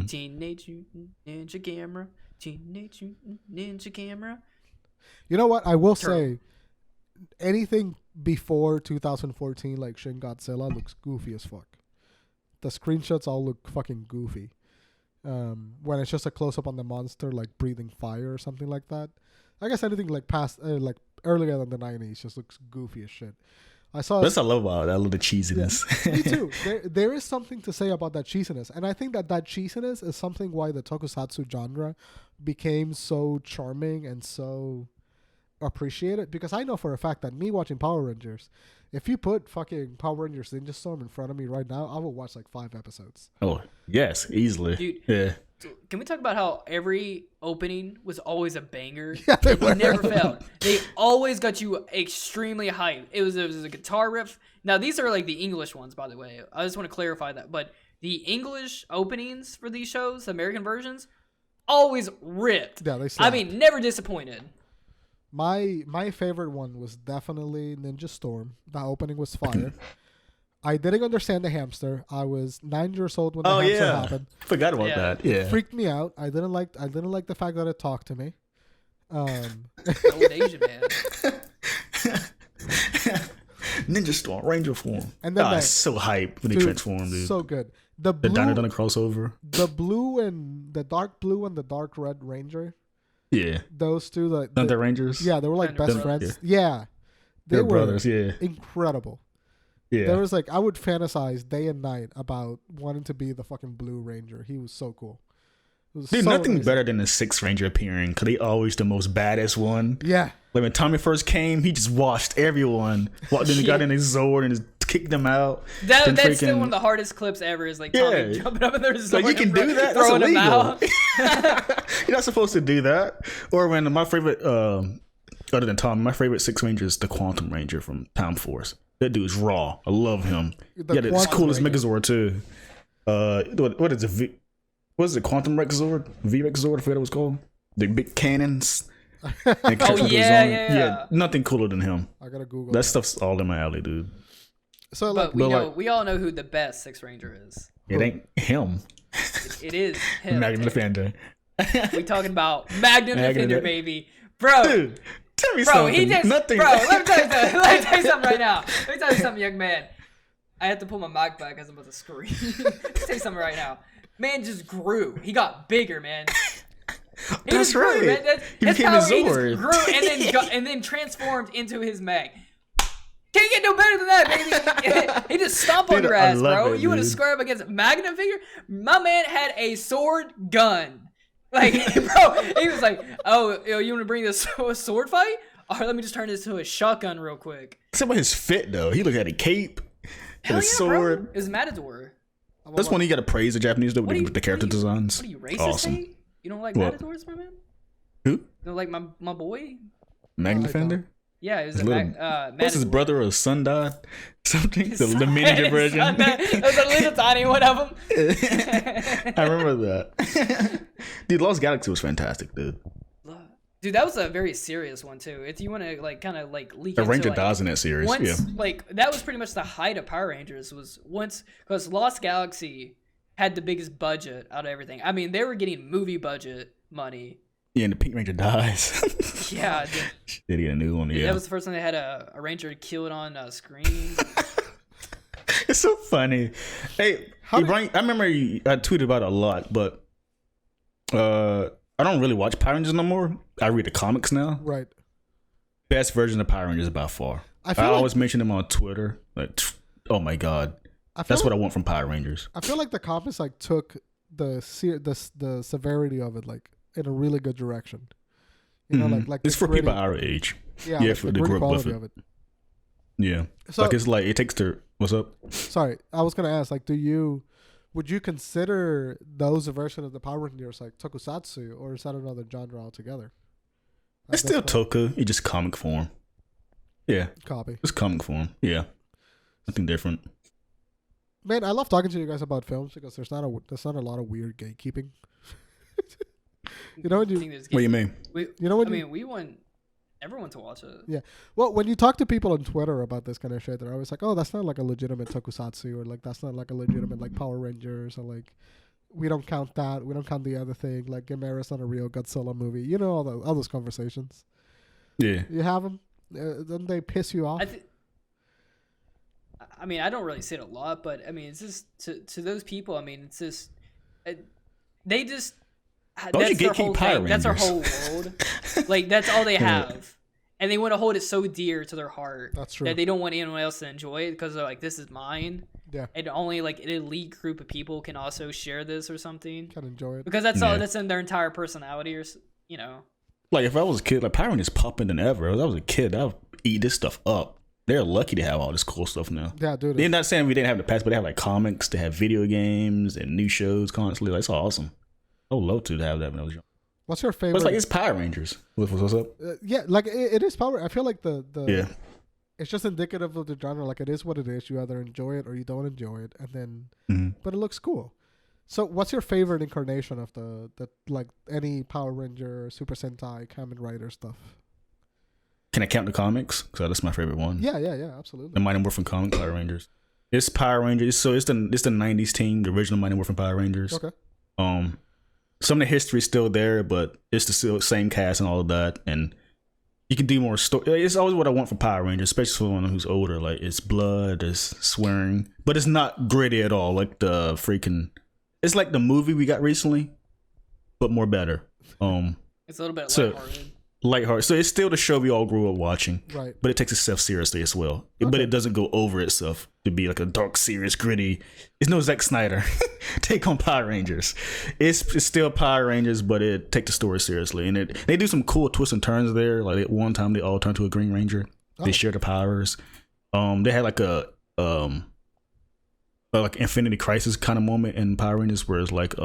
A: Teenage Mutant Ninja Gamera. Teenage Mutant Ninja Gamera.
B: You know what? I will say, anything before 2014, like Shin Godzilla, looks goofy as fuck. The screenshots all look fucking goofy. When it's just a close up on the monster, like breathing fire or something like that. I guess anything like past, like earlier than the 90s, just looks goofy as shit.
D: That's what I love about it. I love the cheesiness.
B: Yeah, me too. There is something to say about that cheesiness, and I think that cheesiness is something why the Tokusatsu genre became so charming and so appreciated. Because I know for a fact that me watching Power Rangers, if you put fucking Power Rangers Ninja Storm in front of me right now, I will watch like 5 episodes.
D: Oh yes, easily.
A: Dude,
D: yeah.
A: Can we talk about how every opening was always a banger?
B: Yeah, they
A: never failed. They always got you extremely hyped. It was a guitar riff. Now these are like the English ones, by the way. I just want to clarify that. But the English openings for these shows, American versions, always ripped.
B: Yeah, they slapped.
A: I mean, never disappointed.
B: My favorite one was definitely Ninja Storm. The opening was fire. I didn't understand the hamster. I was 9 years old when the hamster happened.
D: Forgot about that. Yeah,
B: freaked me out. I didn't like the fact that it talked to me.
A: Old Asian man.
D: Ninja Storm, Ranger form.
B: And then
D: so hype when they transformed, dude.
B: So good.
D: The Dino Dino crossover.
B: The blue and the dark blue and the dark red Ranger.
D: Yeah.
B: Those two,
D: the Rangers.
B: Yeah, they were like best friends. Yeah. They were
D: brothers. Yeah.
B: Incredible.
D: Yeah.
B: There was like, I would fantasize day and night about wanting to be the fucking Blue Ranger. He was so cool.
D: Dude, nothing better than the Sixth Ranger appearing, because they always the most badass one.
B: Yeah.
D: Like when Tommy first came, he just washed everyone. Then he got in his Zord and just kicked them out.
A: That's still one of the hardest clips ever, is like Tommy jumping up in their Zord.
D: Like, you can do that?
A: Throwing
D: That's
A: illegal.
D: Them out. You're not supposed to do that. Or when my favorite, other than Tommy, my favorite Sixth Ranger is the Quantum Ranger from Time Force. That dude's raw. I love him. It's cool as Megazord too. What is it? What is it? Quantum Rex Zord? V-Rex Zord? I forget what it was called. The big cannons. Yeah. Nothing cooler than him.
B: I gotta Google
D: that stuff's all in my alley, dude.
B: So
A: but we all know who the best Sixth Ranger is.
D: It ain't him.
A: It is him.
D: Magnum Defender.
A: We talking about Magnum Defender, baby, bro.
D: Dude, Tell me
A: Bro,
D: something.
A: he just,
D: Nothing.
A: bro, let me tell you something. Let me tell you something right now. Let me tell you something, young man. I have to pull my mic back because I'm about to scream. Let me tell you something right now. Man just grew. He got bigger, man.
D: That's right.
A: Grew, man.
D: He
A: That's
D: became
A: how
D: a
A: he just
D: Zord.
A: grew and then transformed into his Meg. Can't get no better than that, baby. He just stomped on
D: Dude,
A: your
D: I
A: ass,
D: love
A: bro.
D: it,
A: You want to
D: dude.
A: square up against a Magnum figure? My man had a sword gun. Like, bro, he was like, oh, you want to bring this a sword fight? All right, let me just turn this to a shotgun real quick.
D: Some of his fit though. He looked at a cape,
A: Hell
D: had a
A: yeah,
D: sword.
A: bro. It was Matador.
D: That's when you got to praise the Japanese though with the character designs.
A: What are you, racist,
D: Awesome.
A: eh? You don't like
D: What?
A: Matadors, my man?
D: Who?
A: You don't like my boy?
D: Magna
B: I
D: Defender?
A: Yeah, it was
D: His
A: a
D: little-
A: Matador.
D: What's his brother or son died? Something? The
A: Son-
D: miniature
A: his
D: version?
A: son, There was a little tiny one of them.
D: I remember that. Dude, Lost Galaxy was fantastic, dude.
A: Dude, that was a very serious one too. If you want to like kind of like leak
D: The
A: into
D: Ranger
A: like,
D: dies in that series.
A: once
D: Yeah.
A: like that was pretty much the height of Power Rangers was once because Lost Galaxy had the biggest budget out of everything. I mean, they were getting movie budget money.
D: Yeah, and the Pink Ranger dies.
A: Yeah, dude,
D: Did he get a new one? Yeah.
A: that was the first time they had a Ranger killed on screen.
D: It's so funny. Hey, Bryan, I remember I tweeted about it a lot, but I don't really watch Power Rangers no more. I read the comics now.
B: Right.
D: Best version of Power Rangers by far.
B: I
D: I always mention them on Twitter. Like, oh my god, that's what I want from Power Rangers.
B: I feel like the comics like took the severity of it like in a really good direction. You know, like
D: It's
B: the
D: for
B: gritty-
D: people our age.
B: Yeah,
D: Yeah,
B: like
D: for
B: the
D: the
B: gritty
D: group with
B: quality
D: it.
B: of it.
D: Yeah,
B: So
D: like it's like it takes their. What's up?
B: sorry, I was gonna ask like, would you consider those a version of the Power Rangers like Tokusatsu, or is that another genre altogether?
D: It's still Toku. It's just comic form. Yeah,
B: copy.
D: it's comic form. Yeah, nothing different.
B: Man, I love talking to you guys about films because there's not a lot of weird gatekeeping. You know when you
A: What
D: What do you mean?
A: we want everyone to watch it.
B: Yeah. Well, when you talk to people on Twitter about this kind of shit, they're always like, "Oh, that's not like a legitimate Tokusatsu," or like, "That's not like a legitimate like Power Rangers," or like, "We don't count that. We don't count the other thing. Like, Gamera's not a real Godzilla movie." You know all those conversations.
D: Yeah,
B: You have them. Don't they piss you off?
A: I mean, I don't really see it a lot, but I mean, it's just to those people. I mean, it's just they just
D: Don't you
A: that's their
D: gatekeep
A: whole
D: Power
A: thing. That's their
D: Rangers.
A: whole world. Like that's all they have, and they want to hold it so dear to their heart
B: That's true.
A: that they don't want anyone else to enjoy it because they're like, "This is mine."
B: Yeah.
A: And only like an elite group of people can also share this or something
B: Can enjoy it.
A: because that's all
D: Yeah.
A: that's in their entire personality, or you know.
D: like if I was a kid, like Power Rangers popping than ever. If I was a kid, I would eat this stuff up. They're lucky to have all this cool stuff now.
B: Yeah, dude.
D: They're not saying we didn't have the past, but they have like comics, they have video games and new shows constantly. That's awesome. I would love to have that when I was young.
B: What's your
D: But
B: favorite?
D: it's like it's Power Rangers. What's up?
B: Yeah, like it is Power. I feel like the
D: Yeah.
B: it's just indicative of the genre. Like it is what it is. You either enjoy it or you don't enjoy it, and then
D: Mhm.
B: but it looks cool. So, what's your favorite incarnation of the like any Power Ranger, Super Sentai, Kamen Rider stuff?
D: Can I count the comics? Because that's my favorite one.
B: Yeah,
D: The
B: absolutely.
D: Mighty Morphin comic Power Rangers. It's Power Rangers. So it's the '90s team, the original Mighty Morphin Power Rangers.
B: Okay.
D: Some of the history is still there, but it's the still same cast and all of that. And you can do more story. It's always what I want from Power Rangers, especially for one who's older. Like it's blood, it's swearing, but it's not gritty at all. Like the freaking, it's like the movie we got recently, but more better.
A: It's a little bit
D: So-
A: lighthearted.
D: Lighthearted. So it's still the show we all grew up watching.
B: Right.
D: But it takes itself seriously as well. But
B: Okay.
D: it doesn't go over itself to be like a dark, serious, gritty. It's no Zack Snyder take on Power Rangers. It's still Power Rangers, but it take the story seriously. And they do some cool twists and turns there. Like at one time they all turn to a Green Ranger.
B: Oh.
D: They share the powers. They had like a like Infinity Crisis kind of moment in Power Rangers where it's like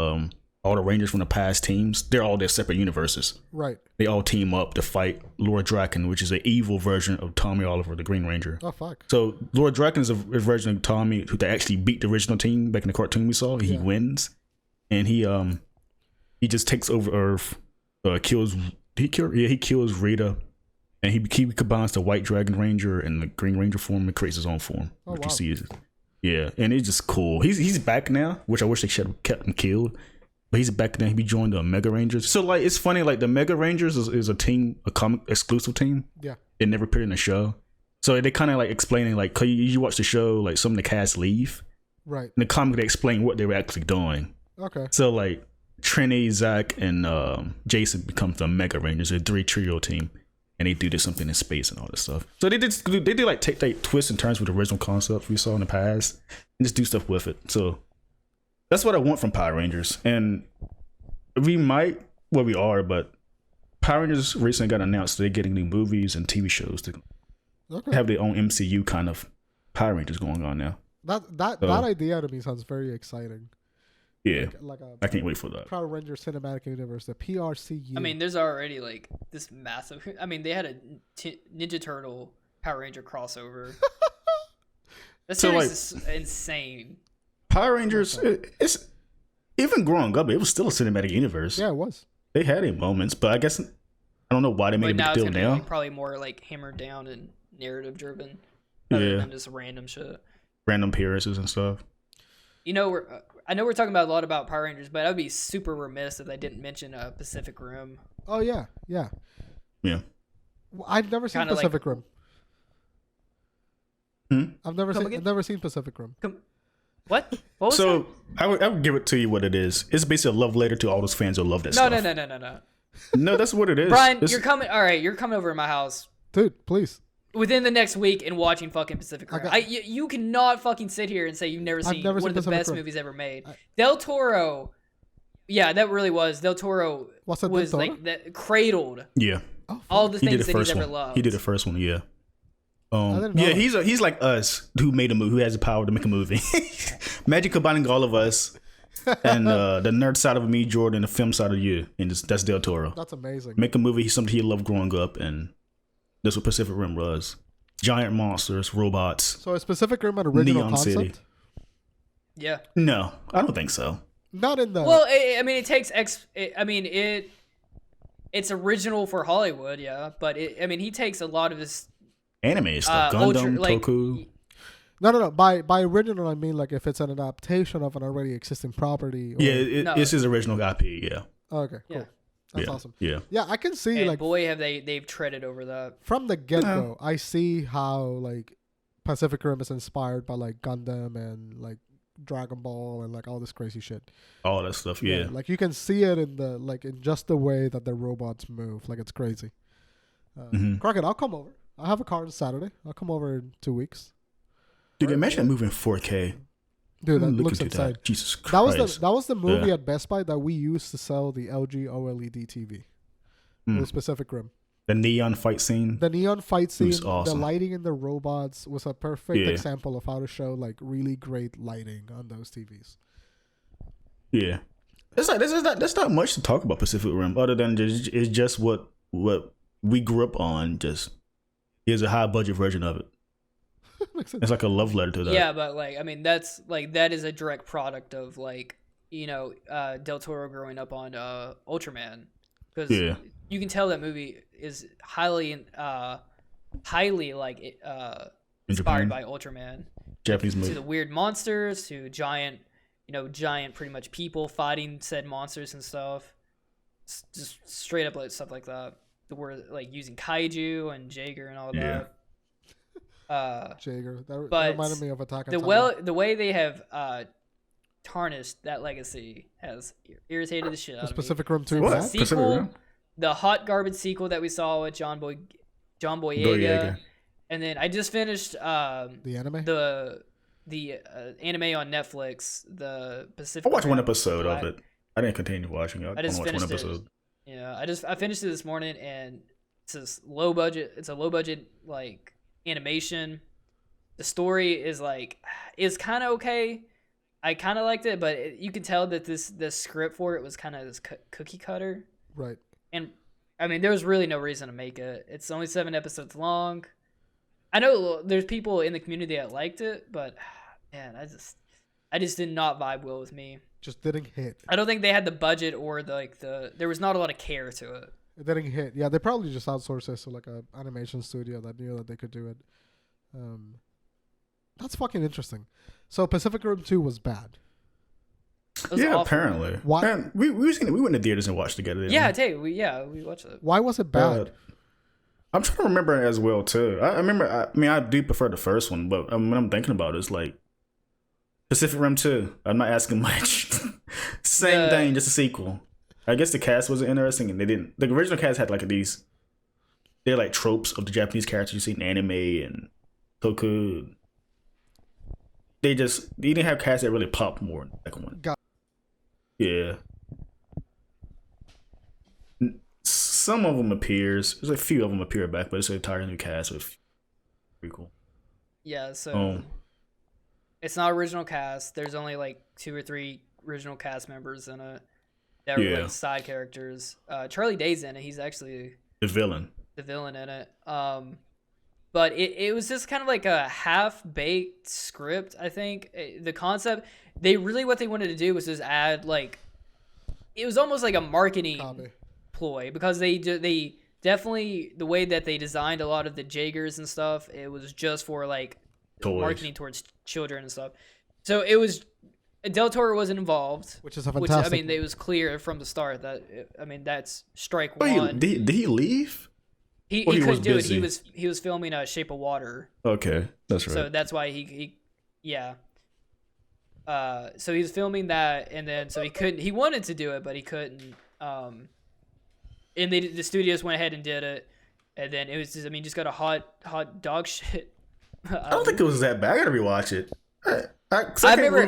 D: all the Rangers from the past teams, they're all their separate universes.
B: Right.
D: They all team up to fight Lord Draken, which is an evil version of Tommy Oliver, the Green Ranger.
B: Oh fuck.
D: So Lord Draken is a version of Tommy who they actually beat the original team back in the cartoon we saw. He
B: Yeah.
D: wins, and he just takes over Earth, kills Rita, and he combines the White Dragon Ranger and the Green Ranger form and creates his own form,
B: Oh,
D: which
B: wow.
D: you see is, yeah, and it's just cool. He's back now, which I wish they should have kept him killed. but he's back then. He joined the Mega Rangers. So like, it's funny. Like the Mega Rangers is a team, a comic exclusive team.
B: Yeah.
D: It never appeared in the show. So they kind of like explaining like, cause you watch the show, like some of the cast leave.
B: Right.
D: In the comic, they explain what they were actually doing.
B: Okay.
D: So like Trini, Zach, and Jason become the Mega Rangers, a 3-trio team, and they do something in space and all this stuff. So they did like take twists and turns with the original concepts we saw in the past, and just do stuff with it. So that's what I want from Power Rangers, and we might, well, we are, but Power Rangers recently got announced they're getting new movies and TV shows to have their own MCU kind of Power Rangers going on now.
B: That idea to me sounds very exciting.
D: Yeah,
B: like
D: I can't wait for that.
B: Power Rangers Cinematic Universe, the PRCU.
A: I mean, there's already like this massive. I mean, they had a Ninja Turtle Power Ranger crossover. That series is insane.
D: Power Rangers, it's even growing up, it was still a cinematic universe.
B: Yeah, it was.
D: They had their moments, but I guess I don't know why they made a big deal now.
A: Be, like, probably more like hammered down and narrative driven, rather than just random shit,
D: random appearances and stuff.
A: You know, I know we're talking about a lot about Power Rangers, but I'd be super remiss if I didn't mention Pacific Rim.
B: Oh yeah. I've never seen Pacific Rim. I've never seen Pacific Rim.
A: What? What was
D: so
A: that?
D: I would give it to you what it is. It's basically a love letter to all those fans who love that stuff.
A: No.
D: No, that's what it is.
A: Brian, you're coming. All right, you're coming over to my house,
B: dude. Please.
A: Within the next week and watching fucking Pacific Rim. You cannot fucking sit here and say you've never seen one of the
B: Pacific
A: best
B: Rim.
A: movies ever made. Del Toro. Yeah, that really was. Del Toro was like that cradled.
D: Yeah.
A: All the things that he's ever loved.
D: He did the first one. Yeah. Yeah, he's like us who made a movie, who has the power to make a movie. Imagine combining all of us and the nerd side of me, Jordan, the film side of you, and that's Del Toro.
B: That's amazing.
D: Make a movie, something he loved growing up, and that's what Pacific Rim was. Giant monsters, robots.
B: So is Pacific Rim an original
D: Neon
B: concept?
D: City.
A: Yeah.
D: No, I don't think so.
B: Not in the.
A: Well, I mean, it takes it's original for Hollywood, yeah, but he takes a lot of this
D: anime stuff, Gundam, Toku.
B: No. By original, I mean like if it's an adaptation of an already existing property. Or...
D: Yeah, it's his original IP. Yeah.
B: Okay. Cool.
A: Yeah.
B: That's awesome.
D: Yeah.
B: Yeah, I can see
A: and
B: like
A: boy have they've treaded over that
B: from the get go. I see how like Pacific Rim is inspired by like Gundam and like Dragon Ball and like all this crazy shit.
D: All that stuff. Yeah.
B: Like you can see it in the like in just the way that the robots move. Like it's crazy. Crockett, I'll come over. I have a car on Saturday. I'll come over in 2 weeks.
D: Dude, imagine that movie in 4K.
B: Dude, that looks insane.
D: That. Jesus Christ.
B: That was the movie at Best Buy that we used to sell the LG OLED TV. It was Pacific Rim.
D: The neon fight scene.
B: The neon fight scene.
D: Was awesome.
B: The lighting in the robots was a perfect example of how to show like really great lighting on those TVs.
D: Yeah. There's not much to talk about Pacific Rim other than it's just what we grew up on. Just here's a high budget version of it. It's like a love letter to that.
A: Yeah, but like that's like that is a direct product of like Del Toro growing up on Ultraman, because you can tell that movie is highly like inspired by Ultraman.
D: Japanese movie.
A: To the weird monsters, to giant pretty much people fighting said monsters and stuff. Just straight up like stuff like that. We're like using kaiju and Jaeger and all that.
B: Jaeger. That
A: but
B: reminded me of Attack on Titan.
A: The way they have tarnished that legacy has irritated the shit out of me.
B: Pacific Rim 2.
A: The sequel, the hot garbage sequel that we saw with John Boyega, and then I just finished
B: the anime.
A: The anime on Netflix, the Pacific.
D: I watched one episode of it. I didn't continue watching it.
A: I just
D: watched
A: finished
D: one episode.
A: Yeah, I finished it this morning, and it's a low budget like animation. The story is kind of okay. I kind of liked it, but you can tell that the script for it was kind of this cookie cutter.
B: Right.
A: And I mean, there was really no reason to make it. It's only 7 episodes long. I know there's people in the community that liked it, but man, I just did not vibe well with me.
B: Just didn't hit.
A: I don't think they had the budget or there was not a lot of care to it.
B: It didn't hit. Yeah, they probably just outsourced it to like a animation studio that knew that they could do it. That's fucking interesting. So Pacific Rim 2 was bad.
A: It was
D: Yeah,
A: awful.
D: apparently.
B: Why-
D: Man, we went to the theaters and watched together. didn't
A: Yeah, I
D: we?
A: tell you, we watched it.
B: Why was it bad?
D: I'm trying to remember it as well too. I remember. I mean, I do prefer the first one, but when I'm thinking about it, it's like Pacific Rim 2. I'm not asking much. Same thing, just a sequel. I guess the cast wasn't interesting, and they didn't. The original cast had like these. They're like tropes of the Japanese characters you see in anime and Toku. They didn't have casts that really popped more in the second one. Yeah. Some of them appears. There's a few of them appear back, but it's an entirely new cast with pretty cool.
A: Yeah, so it's not original cast. There's only like 2 or 3 original cast members in it. That were like side characters. Charlie Day's in it. He's actually
D: the villain
A: in it. But it was just kind of like a half-baked script, I think. The concept, what they wanted to do was just add like, it was almost like a marketing ploy, because they definitely, the way that they designed a lot of the Jaegers and stuff, it was just for like
D: toys.
A: Marketing towards children and stuff. So it was, Del Toro wasn't involved,
B: which is a fantastic.
A: I mean, it was clear from the start that, I mean, that's strike one.
D: Did he leave?
A: He couldn't do it. He was filming Shape of Water.
D: Okay, that's right.
A: So that's why he so he was filming that, and then so he couldn't. He wanted to do it, but he couldn't. And the studios went ahead and did it, and then it was just, I mean, just got a hot dog shit.
D: I don't think it was that bad. I gotta rewatch it.
A: I remember
D: I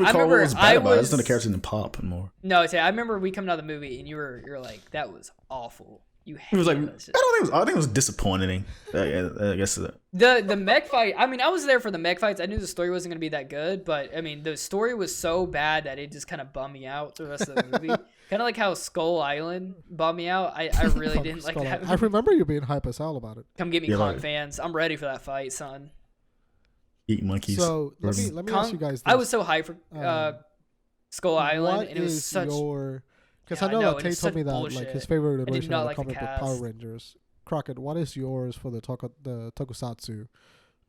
D: just know the characters didn't pop anymore.
A: No, I remember we coming out of the movie, and you're like, that was awful. You
D: It was like,
A: that shit.
D: I think it was disappointing. I guess
A: the mech fight. I mean, I was there for the mech fights. I knew the story wasn't gonna be that good, but I mean, the story was so bad that it just kind of bummed me out the rest of the movie. Kind of like how Skull Island bummed me out. I really didn't like that movie.
B: I remember you being hype as hell about it.
A: Come get me, Kong fans. I'm ready for that fight, son.
D: Eat monkeys.
B: So let me ask you guys this.
A: I was so hyped for Skull Island, and it was such.
B: Because I know that Tate told me that
A: bullshit.
B: like his favorite iteration of the
A: like the
B: comic book Power Rangers. Crockett, what is yours for the Tokusatsu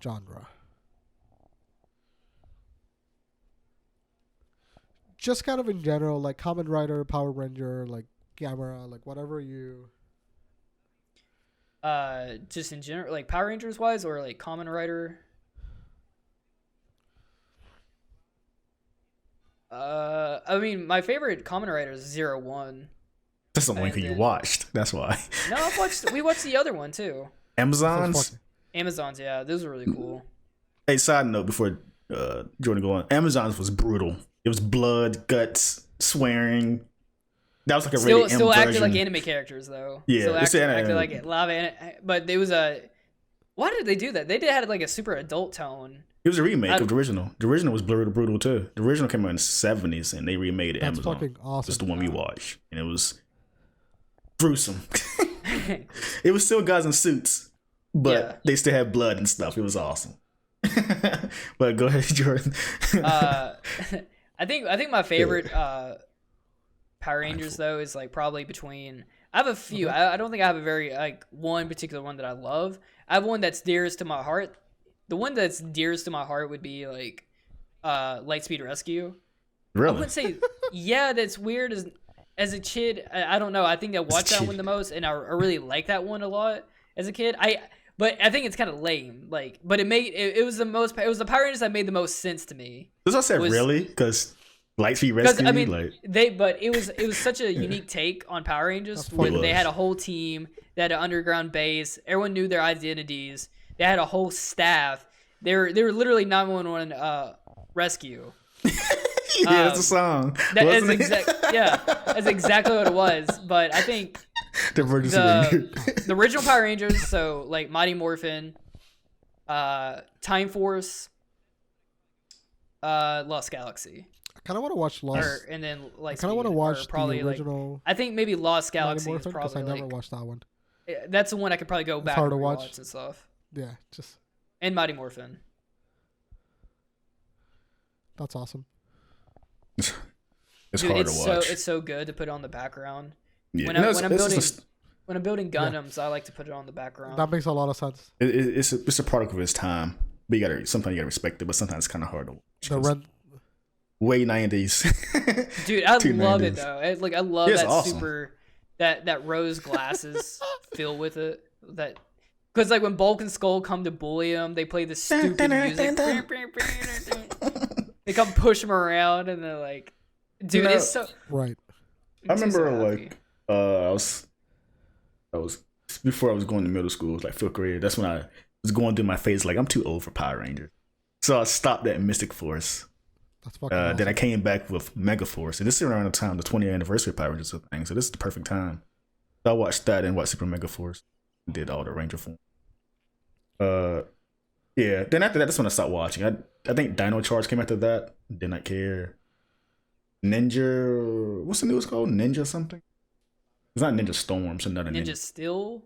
B: genre? Just kind of in general, like Kamen Rider, Power Ranger, like Gamera, like whatever you.
A: Just in general, like Power Rangers wise, or like Kamen Rider. I mean, my favorite Kamen Rider is 01.
D: That's the one you watched. That's why.
A: No, we watched the other one too.
D: Amazon's,
A: yeah, those were really cool.
D: Hey, side note before Jordan go on, Amazon's was brutal. It was blood, guts, swearing. That was like a
A: still acted like anime characters though.
D: Yeah,
A: still acted like live but there was a. Why did they do that? They had like a super adult tone.
D: It was a remake of the original. The original was brutal too. The original came out in the 70s, and they remade it.
B: That's
D: Amazon.
B: fucking awesome.
D: Just the one we watched, and it was gruesome. It was still guys in suits, but they still had blood and stuff. It was awesome. But go ahead, Jordan.
A: I think my favorite Power Rangers though is like probably between. I have a few.
B: Okay.
A: I don't think I have a very like one particular one that I love. I have one that's dearest to my heart. The one that's dearest to my heart would be like Lightspeed Rescue.
D: Really?
A: I wouldn't say that's weird as a kid. I don't know. I think I watched that one the most, and I really like that one a lot as a kid. But I think it's kind of lame. Like, but it was the Power Rangers that made the most sense to me.
D: Does I say really? Because Lightspeed Rescue,
A: I mean, it was such a unique take on Power Rangers where they had a whole team, they had an underground base, everyone knew their identities, they had a whole staff. They were literally 911 rescue.
D: That's a song.
A: That's exactly what it was. But I think the original Power Rangers, so like Mighty Morphin, Time Force, Lost Galaxy.
B: I kind of want to watch Lost.
A: And then like
B: I kind of want to watch
A: probably
B: the original.
A: Like, I think maybe Lost Galaxy is
B: because
A: probably
B: I never watched that one.
A: That's the one I could probably go back
B: hard to
A: and
B: watch.
A: watch and stuff.
B: Yeah, just.
A: And Mighty Morphin.
B: That's awesome.
D: It's
A: Dude,
D: hard to watch.
A: It's so good to put on the background.
D: Yeah.
A: When I'm building Gundams, I like to put it on the background.
B: That makes a lot of sense.
D: It's a product of its time, but sometimes you gotta respect it. But sometimes it's kind of hard to watch. way 90s.
A: Dude, I
D: Too
A: love
D: 90s.
A: it though. I love
D: Yeah, it's
A: that
D: awesome.
A: super that rose glasses feel with it. That because like when Bulk and Skull come to bully him, they play this stupid music. They come push him around, and they're like, dude, it's so.
B: Right.
D: I
A: makes me
D: remember
A: so happy.
D: like I was before I was going to middle school, like 5th grade. That's when I was going through my phase. Like I'm too old for Power Rangers, so I stopped at Mystic Force.
B: That's fucking awesome.
D: Then I came back with Megaforce, and this is around the time the 20th anniversary of Power Rangers thing. So this is the perfect time. So I watched that and watched Super Megaforce. Did all the Ranger form. Yeah. Then after that, that's when I stopped watching. I think Dino Charge came after that. Did not care. Ninja, what's the newest called? Ninja something? It's not Ninja Storm, it's another
A: Ninja
D: Ninja.
A: Steel.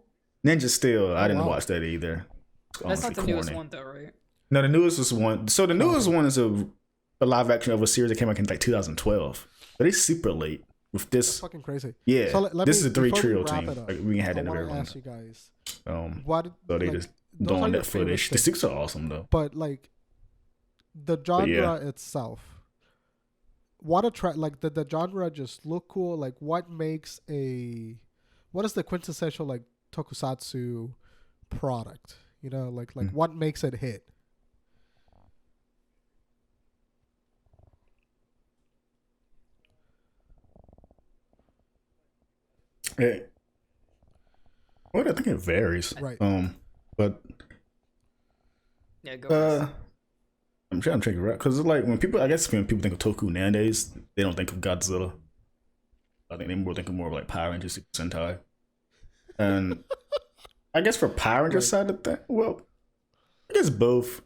D: Ninja Steel. I didn't
B: wow.
D: watch that either. It's
A: That's not
D: honestly
A: the newest
D: corny.
A: one though, right?
D: No, the newest is one. So the newest one is a live action of a series that came out in like 2012. But it's super late with
B: That's
D: this.
B: fucking crazy.
D: Yeah,
B: So let
D: this
B: me-
D: is a 3
B: before we
D: trio
B: wrap
D: team.
B: it up,
D: Like we ain't had
B: I
D: that in a very
B: want to
D: long
B: ask you
D: time.
B: guys, what
D: So they
B: like,
D: just
B: those
D: doing
B: are your
D: that footage.
B: favorite
D: The suits are awesome though.
B: but like the genre
D: yeah.
B: itself, what attract like the genre just look cool? Like what is the quintessential like tokusatsu product? You know, like what makes it hit?
D: Yeah. Well, I think it varies.
B: Right.
D: But
A: Yeah, go first.
D: I'm trying to figure it out because like when people think of Toku nowadays, they don't think of Godzilla. I think they think of more of like Power Rangers, Super Sentai, and I guess for Power Rangers side of that, well, I guess both.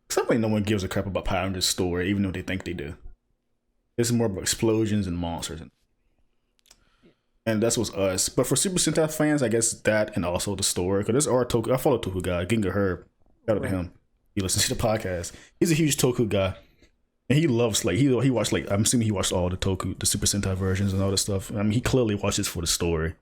D: Something no one gives a crap about Power Rangers story, even though they think they do. It's more about explosions and monsters, and that's what's us. But for Super Sentai fans, I guess that and also the story. Because there's our Toku. I follow Toku guy, Ginga Herb. Shout out to him. He listens to the podcast. He's a huge Toku guy, and he loves like he watched like I'm assuming he watched all the Toku, the Super Sentai versions and all that stuff. I mean, he clearly watches for the story,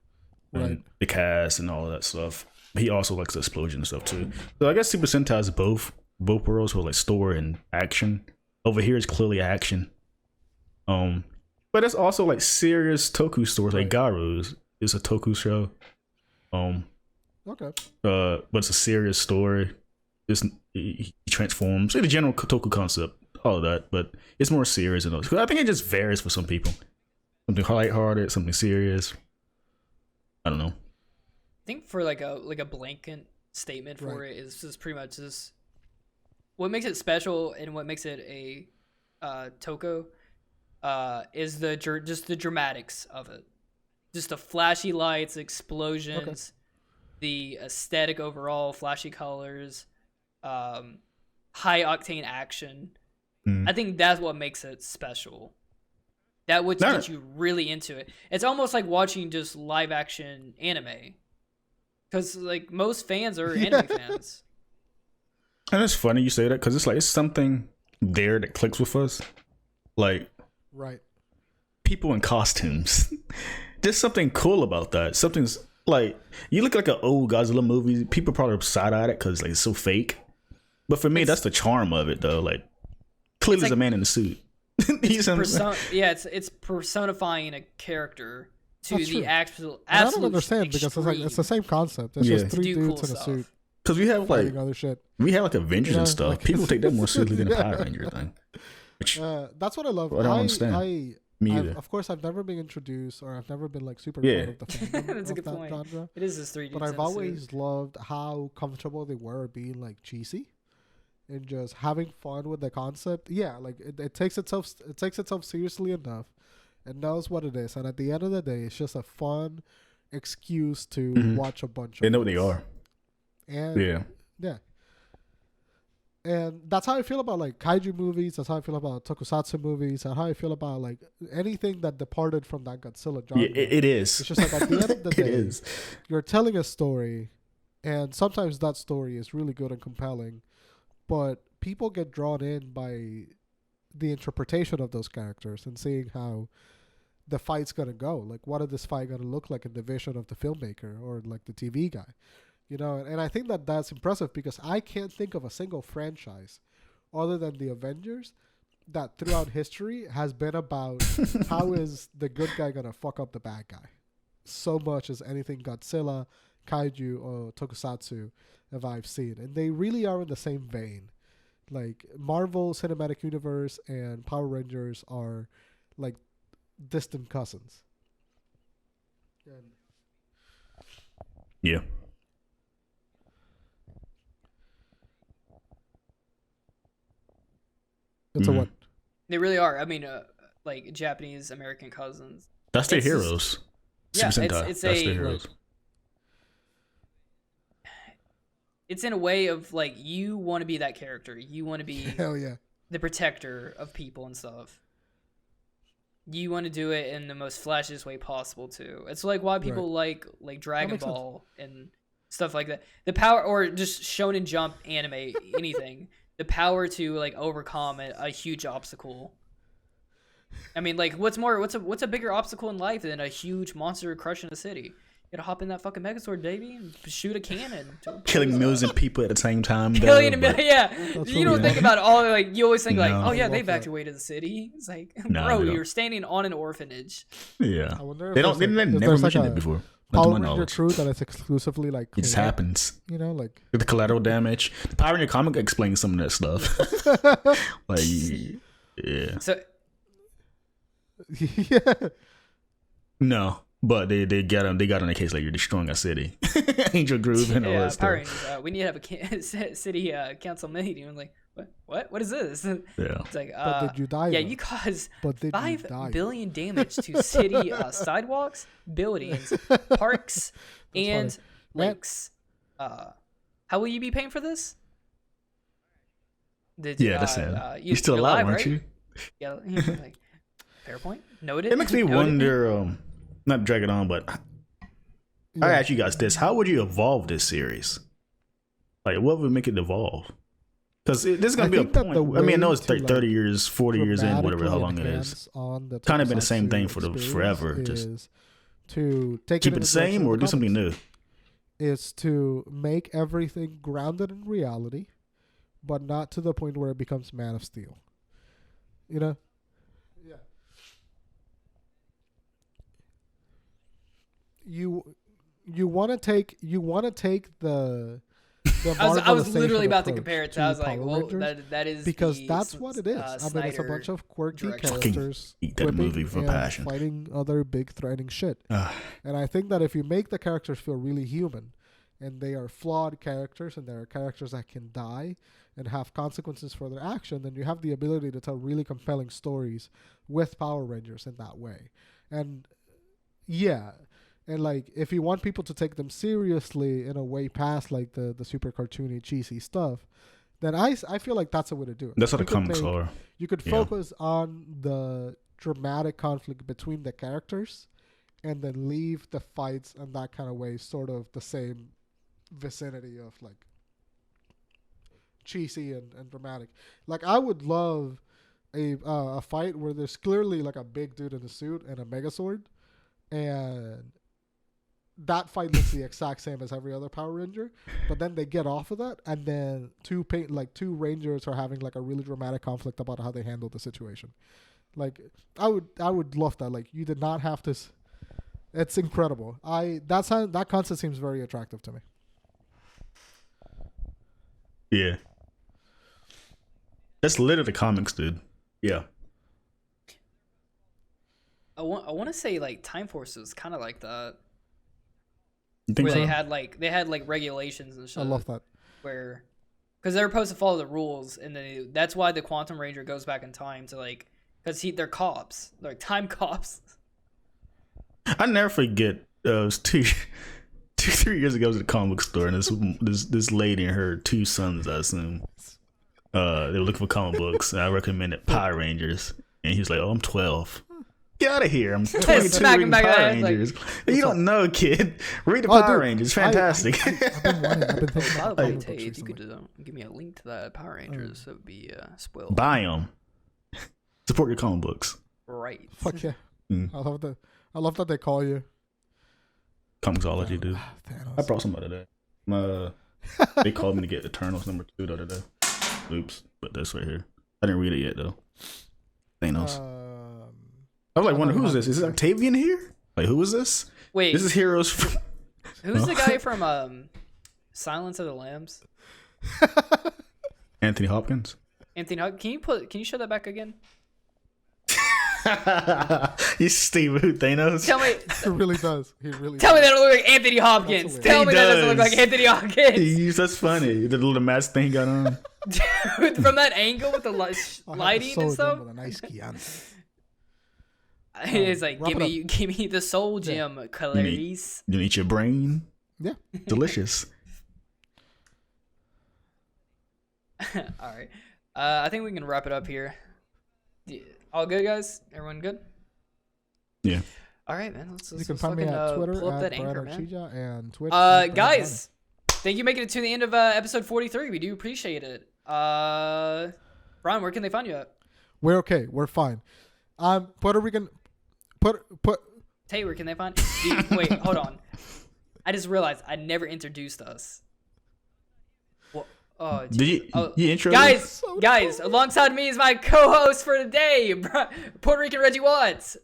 D: and the cast and all of that stuff. He also likes the explosion and stuff too. So I guess Super Sentai is both worlds for like story and action. Over here is clearly action. But it's also like serious Toku stories. Like Garu's is a Toku show.
B: Okay.
D: But it's a serious story. He transforms. The general Toku concept, all of that, but it's more serious than those. I think it just varies for some people. Something lighthearted, something serious. I don't know.
A: I think for like a blanket statement for it is just pretty much this. What makes it special and what makes it a Toko is just the dramatics of it, just the flashy lights, explosions, the aesthetic overall, flashy colors, high octane action. I think that's what makes it special. That would get you really into it. It's almost like watching just live action anime, because like most fans are anime fans.
D: And it's funny you say that because it's like it's something there that clicks with us, like people in costumes. There's something cool about that. Something's like you look like an old Godzilla movie. People probably side-eyed it because like it's so fake. But for me, that's the charm of it, though. Like clearly, there's a man in a suit.
A: It's personifying a character to
B: That's
A: the
B: true.
A: actual.
B: I don't understand because it's the same concept. It's just three dudes in a suit.
D: Because we have like
B: other shit.
D: We have like Avengers and stuff.
B: like-
D: People take that more seriously than the Power Ranger thing. Which
B: That's what I love.
D: I don't understand. Me either.
B: Of course, I've never been introduced, or I've never been like super
D: Yeah.
B: fan of the fandom
A: That's a
B: of
A: good
B: that
A: point.
B: genre.
A: It is this 3D.
B: But I've always loved how comfortable they were being like cheesy, and just having fun with the concept. Yeah, like it takes itself seriously enough, and knows what it is. And at the end of the day, it's just a fun excuse to watch a bunch of.
D: They know what they
B: movies.
D: are.
B: And yeah. And that's how I feel about like kaiju movies. That's how I feel about tokusatsu movies. That's how I feel about like anything that departed from that Godzilla genre.
D: Yeah, it is.
B: It's just like at the end of the day,
D: It is.
B: you're telling a story, and sometimes that story is really good and compelling, but people get drawn in by the interpretation of those characters and seeing how the fight's gonna go. Like, what is this fight gonna look like in the vision of the filmmaker or like the TV guy? You know, and I think that that's impressive because I can't think of a single franchise other than the Avengers
C: that throughout history has been about how is the good guy gonna fuck up the bad guy, so much as anything Godzilla, Kaiju, or Tokusatsu have I've seen, and they really are in the same vein. Like Marvel Cinematic Universe and Power Rangers are like distant cousins.
D: Yeah.
C: It's a what?
A: They really are. I mean, like Japanese American cousins.
D: That's their
A: It's just-
D: heroes.
A: Yeah,
D: Super Sentai.
A: it's
D: That's
A: a-
D: their heroes.
A: It's in a way of like you want to be that character. You want to be
C: Hell yeah.
A: the protector of people and stuff. You want to do it in the most flashiest way possible too. It's like why people like Dragon
C: makes sense.
A: Ball and stuff like that. The power, or just Shonen Jump anime, anything. The power to like overcome a huge obstacle. I mean, like, what's a bigger obstacle in life than a huge monster crushing a city? You gotta hop in that fucking Megazord, baby, and shoot a cannon.
D: Killing millions of people at the same time.
A: Killing a
D: though,
A: million, yeah.
C: That's
A: You don't
C: really
A: think about all, like, you always think, like,
D: No.
A: oh, yeah,
C: I
A: they
C: love that.
A: evacuated the city. It's like,
D: No,
A: bro,
D: they don't.
A: you're standing on an orphanage.
D: but yeah.
C: I wonder if
D: They don't. They
C: there's, like, if
D: never
C: there's,
D: mentioned
C: like,
D: it before. Not to
C: Power
D: my
C: Ranger
D: knowledge.
C: crew that is exclusively like
D: It just
C: clean up,
D: happens.
C: you know, like
D: The collateral damage. The Power Ranger comic explains some of that stuff. Like, yeah.
A: So,
C: yeah.
D: No, but they got on the case like you're destroying a city. Angel Groove and all
A: yeah,
D: that
A: Power
D: stuff.
A: Rangers, we need to have a city council meeting. I'm like, what is this?
D: Yeah.
A: It's like,
C: But did you die?
A: yeah,
C: though?
A: you caused
C: But did you
A: 5
C: die?
A: billion damage to city sidewalks, buildings, parks,
C: That's
A: and
C: funny. Man.
A: lakes. How will you be paying for this? Did
D: Yeah, that's it. You're still
A: you're
D: alive, aren't
A: right?
D: you?
A: Yeah, like, fair point. Noted.
D: It makes me
A: Noted.
D: wonder, not to drag it on, but I
C: Yeah.
D: ask you guys this. How would you evolve this series? Like, what would make it evolve? Because this is going
C: I
D: to be a
C: think that the
D: point. I mean, I know
C: way
D: it's
C: to,
D: 30 years, 40 years in, whatever, how long it is.
C: is.
D: Kind of been the same thing for forever, just
C: to take
D: Keep
C: in
D: it the
C: the direction
D: same
C: of
D: or
C: the
D: do something
C: comics.
D: new?
C: Is to make everything grounded in reality, but not to the point where it becomes Man of Steel. You know? Yeah. You want to take the
A: I was literally
C: Marvelization
A: about to
C: approach
A: compare it to. I was like,
C: Power
A: well,
C: Rangers,
A: that is
C: because
A: the
C: that's what it is. I mean, it's a
A: Snyder
C: bunch of quirky
A: direction.
C: characters
D: Eat that
C: quipping
D: movie for
C: and
D: passion.
C: fighting other big threatening shit.
D: Ah,
C: And I think that if you make the characters feel really human, and they are flawed characters, and they are characters that can die and have consequences for their action, then you have the ability to tell really compelling stories with Power Rangers in that way. And yeah, and like if you want people to take them seriously in a way past like the super cartoony cheesy stuff, then I feel like that's a way to do it.
D: that's what the
C: You could
D: comics
C: make-
D: are.
C: You could
D: Yeah.
C: focus on the dramatic conflict between the characters and then leave the fights in that kind of way sort of the same vicinity of like cheesy and dramatic. Like I would love a fight where there's clearly like a big dude in a suit and a Megazord, and that fight looks the exact same as every other Power Ranger, but then they get off of that, and then two Rangers are having like a really dramatic conflict about how they handle the situation. Like I would love that. Like you did not have to. It's incredible. That concept seems very attractive to me.
D: Yeah. That's literally the comics, dude. Yeah.
A: I want to say like Time Force was kind of like that,
D: You think
A: where
D: so?
A: they had like regulations and shit.
C: I love that.
A: Where, because they're supposed to follow the rules, and then that's why the Quantum Ranger goes back in time to like, because they're cops, they're like time cops.
D: I never forget. It was 3 years ago. I was at a comic book store, and this lady and her 2 sons, I assume, they were looking for comic books. And I recommended Power Rangers, and he was like, "Oh, I'm 12. Get out of here! I'm 22
A: Smack him
D: reading
A: back in the
D: Power
A: head, like-
D: Rangers. You don't know, kid. Read the
C: Oh,
D: Power
C: dude,
D: Rangers. Fantastic."
C: I've been thinking
A: By
C: about
A: the way,
C: comic books
A: Tate, if you
C: recently.
A: could give me a link to that Power Rangers, that would be spoiled.
D: Buy them. Support your comic books.
A: Right.
C: Fuck yeah!
D: Mm.
C: I love that they call you
D: Comicsology, dude.
C: Thanos.
D: I brought some other day. They called me to get Eternals #2 the other day. Oops, but that's right here. I didn't read it yet though. Thanos. I was like, wondering who's this? Is Octavian here? Like, who is this?
A: Wait,
D: This is Heroes. From...
A: who's the guy from Silence of the Lambs?
D: Anthony Hopkins.
A: Anthony, can you show that back again?
D: He's Steve who Thanos.
A: Tell me.
B: He really does. He really.
A: Tell me
B: does.
A: that doesn't look like Anthony Hopkins.
B: That's
A: Tell me
D: He
A: that doesn't look
D: does.
A: like Anthony Hopkins.
D: That's funny. The little mask thing he got on.
A: Dude, from that angle with the lighting and stuff.
B: With a nice Chianti.
A: It's like,
B: wrap it
A: give me the soul gem, Clarice.
D: You eat your brain.
B: Yeah.
D: Delicious.
A: All right. I think we can wrap it up here. All good, guys? Everyone good?
D: Yeah.
A: All right, man. Let's
B: You can find me at Twitter
A: pull up
B: at
A: that anchor, man.
B: Bryan and Twitch.
A: Guys, thank you for making it to the end of episode 43. We do appreciate it. Bryan, where can they find you at?
B: We're okay. We're fine. Puerto Rican.
A: Tay, where can they find you? Wait, hold on. I just realized I never introduced us. Well, oh,
D: Did you?
A: oh,
D: You intro?
A: guys, alongside me is my co-host for today, Puerto Rican Reggie Watts,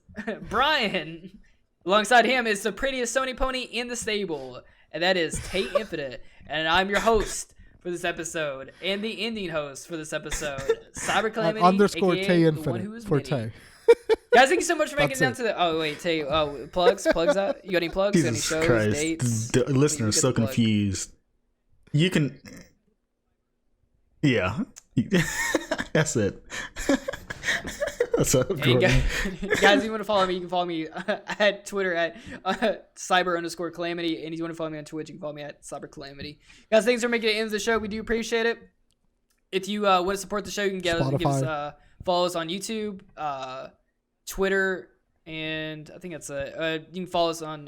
A: Bryan. Alongside him is the prettiest Sony pony in the stable, and that is Tay Infinite. And I'm your host for this episode, and the ending host for this episode, CyberCalamity,
B: underscore
A: aka
B: Tay
A: the one
B: Infinite
A: who is
B: for
A: mini.
B: Tay.
A: Guys, thank you so much for making it
B: That's
A: down to the. Oh wait, Tay. Oh, plugs out. You got any plugs? You got any
D: Jesus
A: shows,
D: Christ.
A: dates?
D: The listener is
A: Get
D: so
A: the plug.
D: confused. You can. Yeah. That's it. What's up,
A: Hey,
D: Gordon?
A: guys, if you want to follow me, you can follow me at Twitter at cyber_calamity. And if you want to follow me on Twitch, you can follow me at cybercalamity. Guys, thanks for making it into the show. We do appreciate it. If you want to support the show, you can give us follows on YouTube, Twitter, and I think that's you can follow us on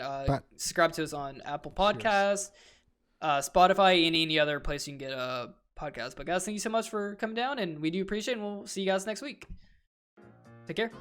A: subscribe to us on Apple Podcasts, Spotify, and any other place you can get a podcast. But guys, thank you so much for coming down, and we do appreciate it, and we'll see you guys next week. Take care.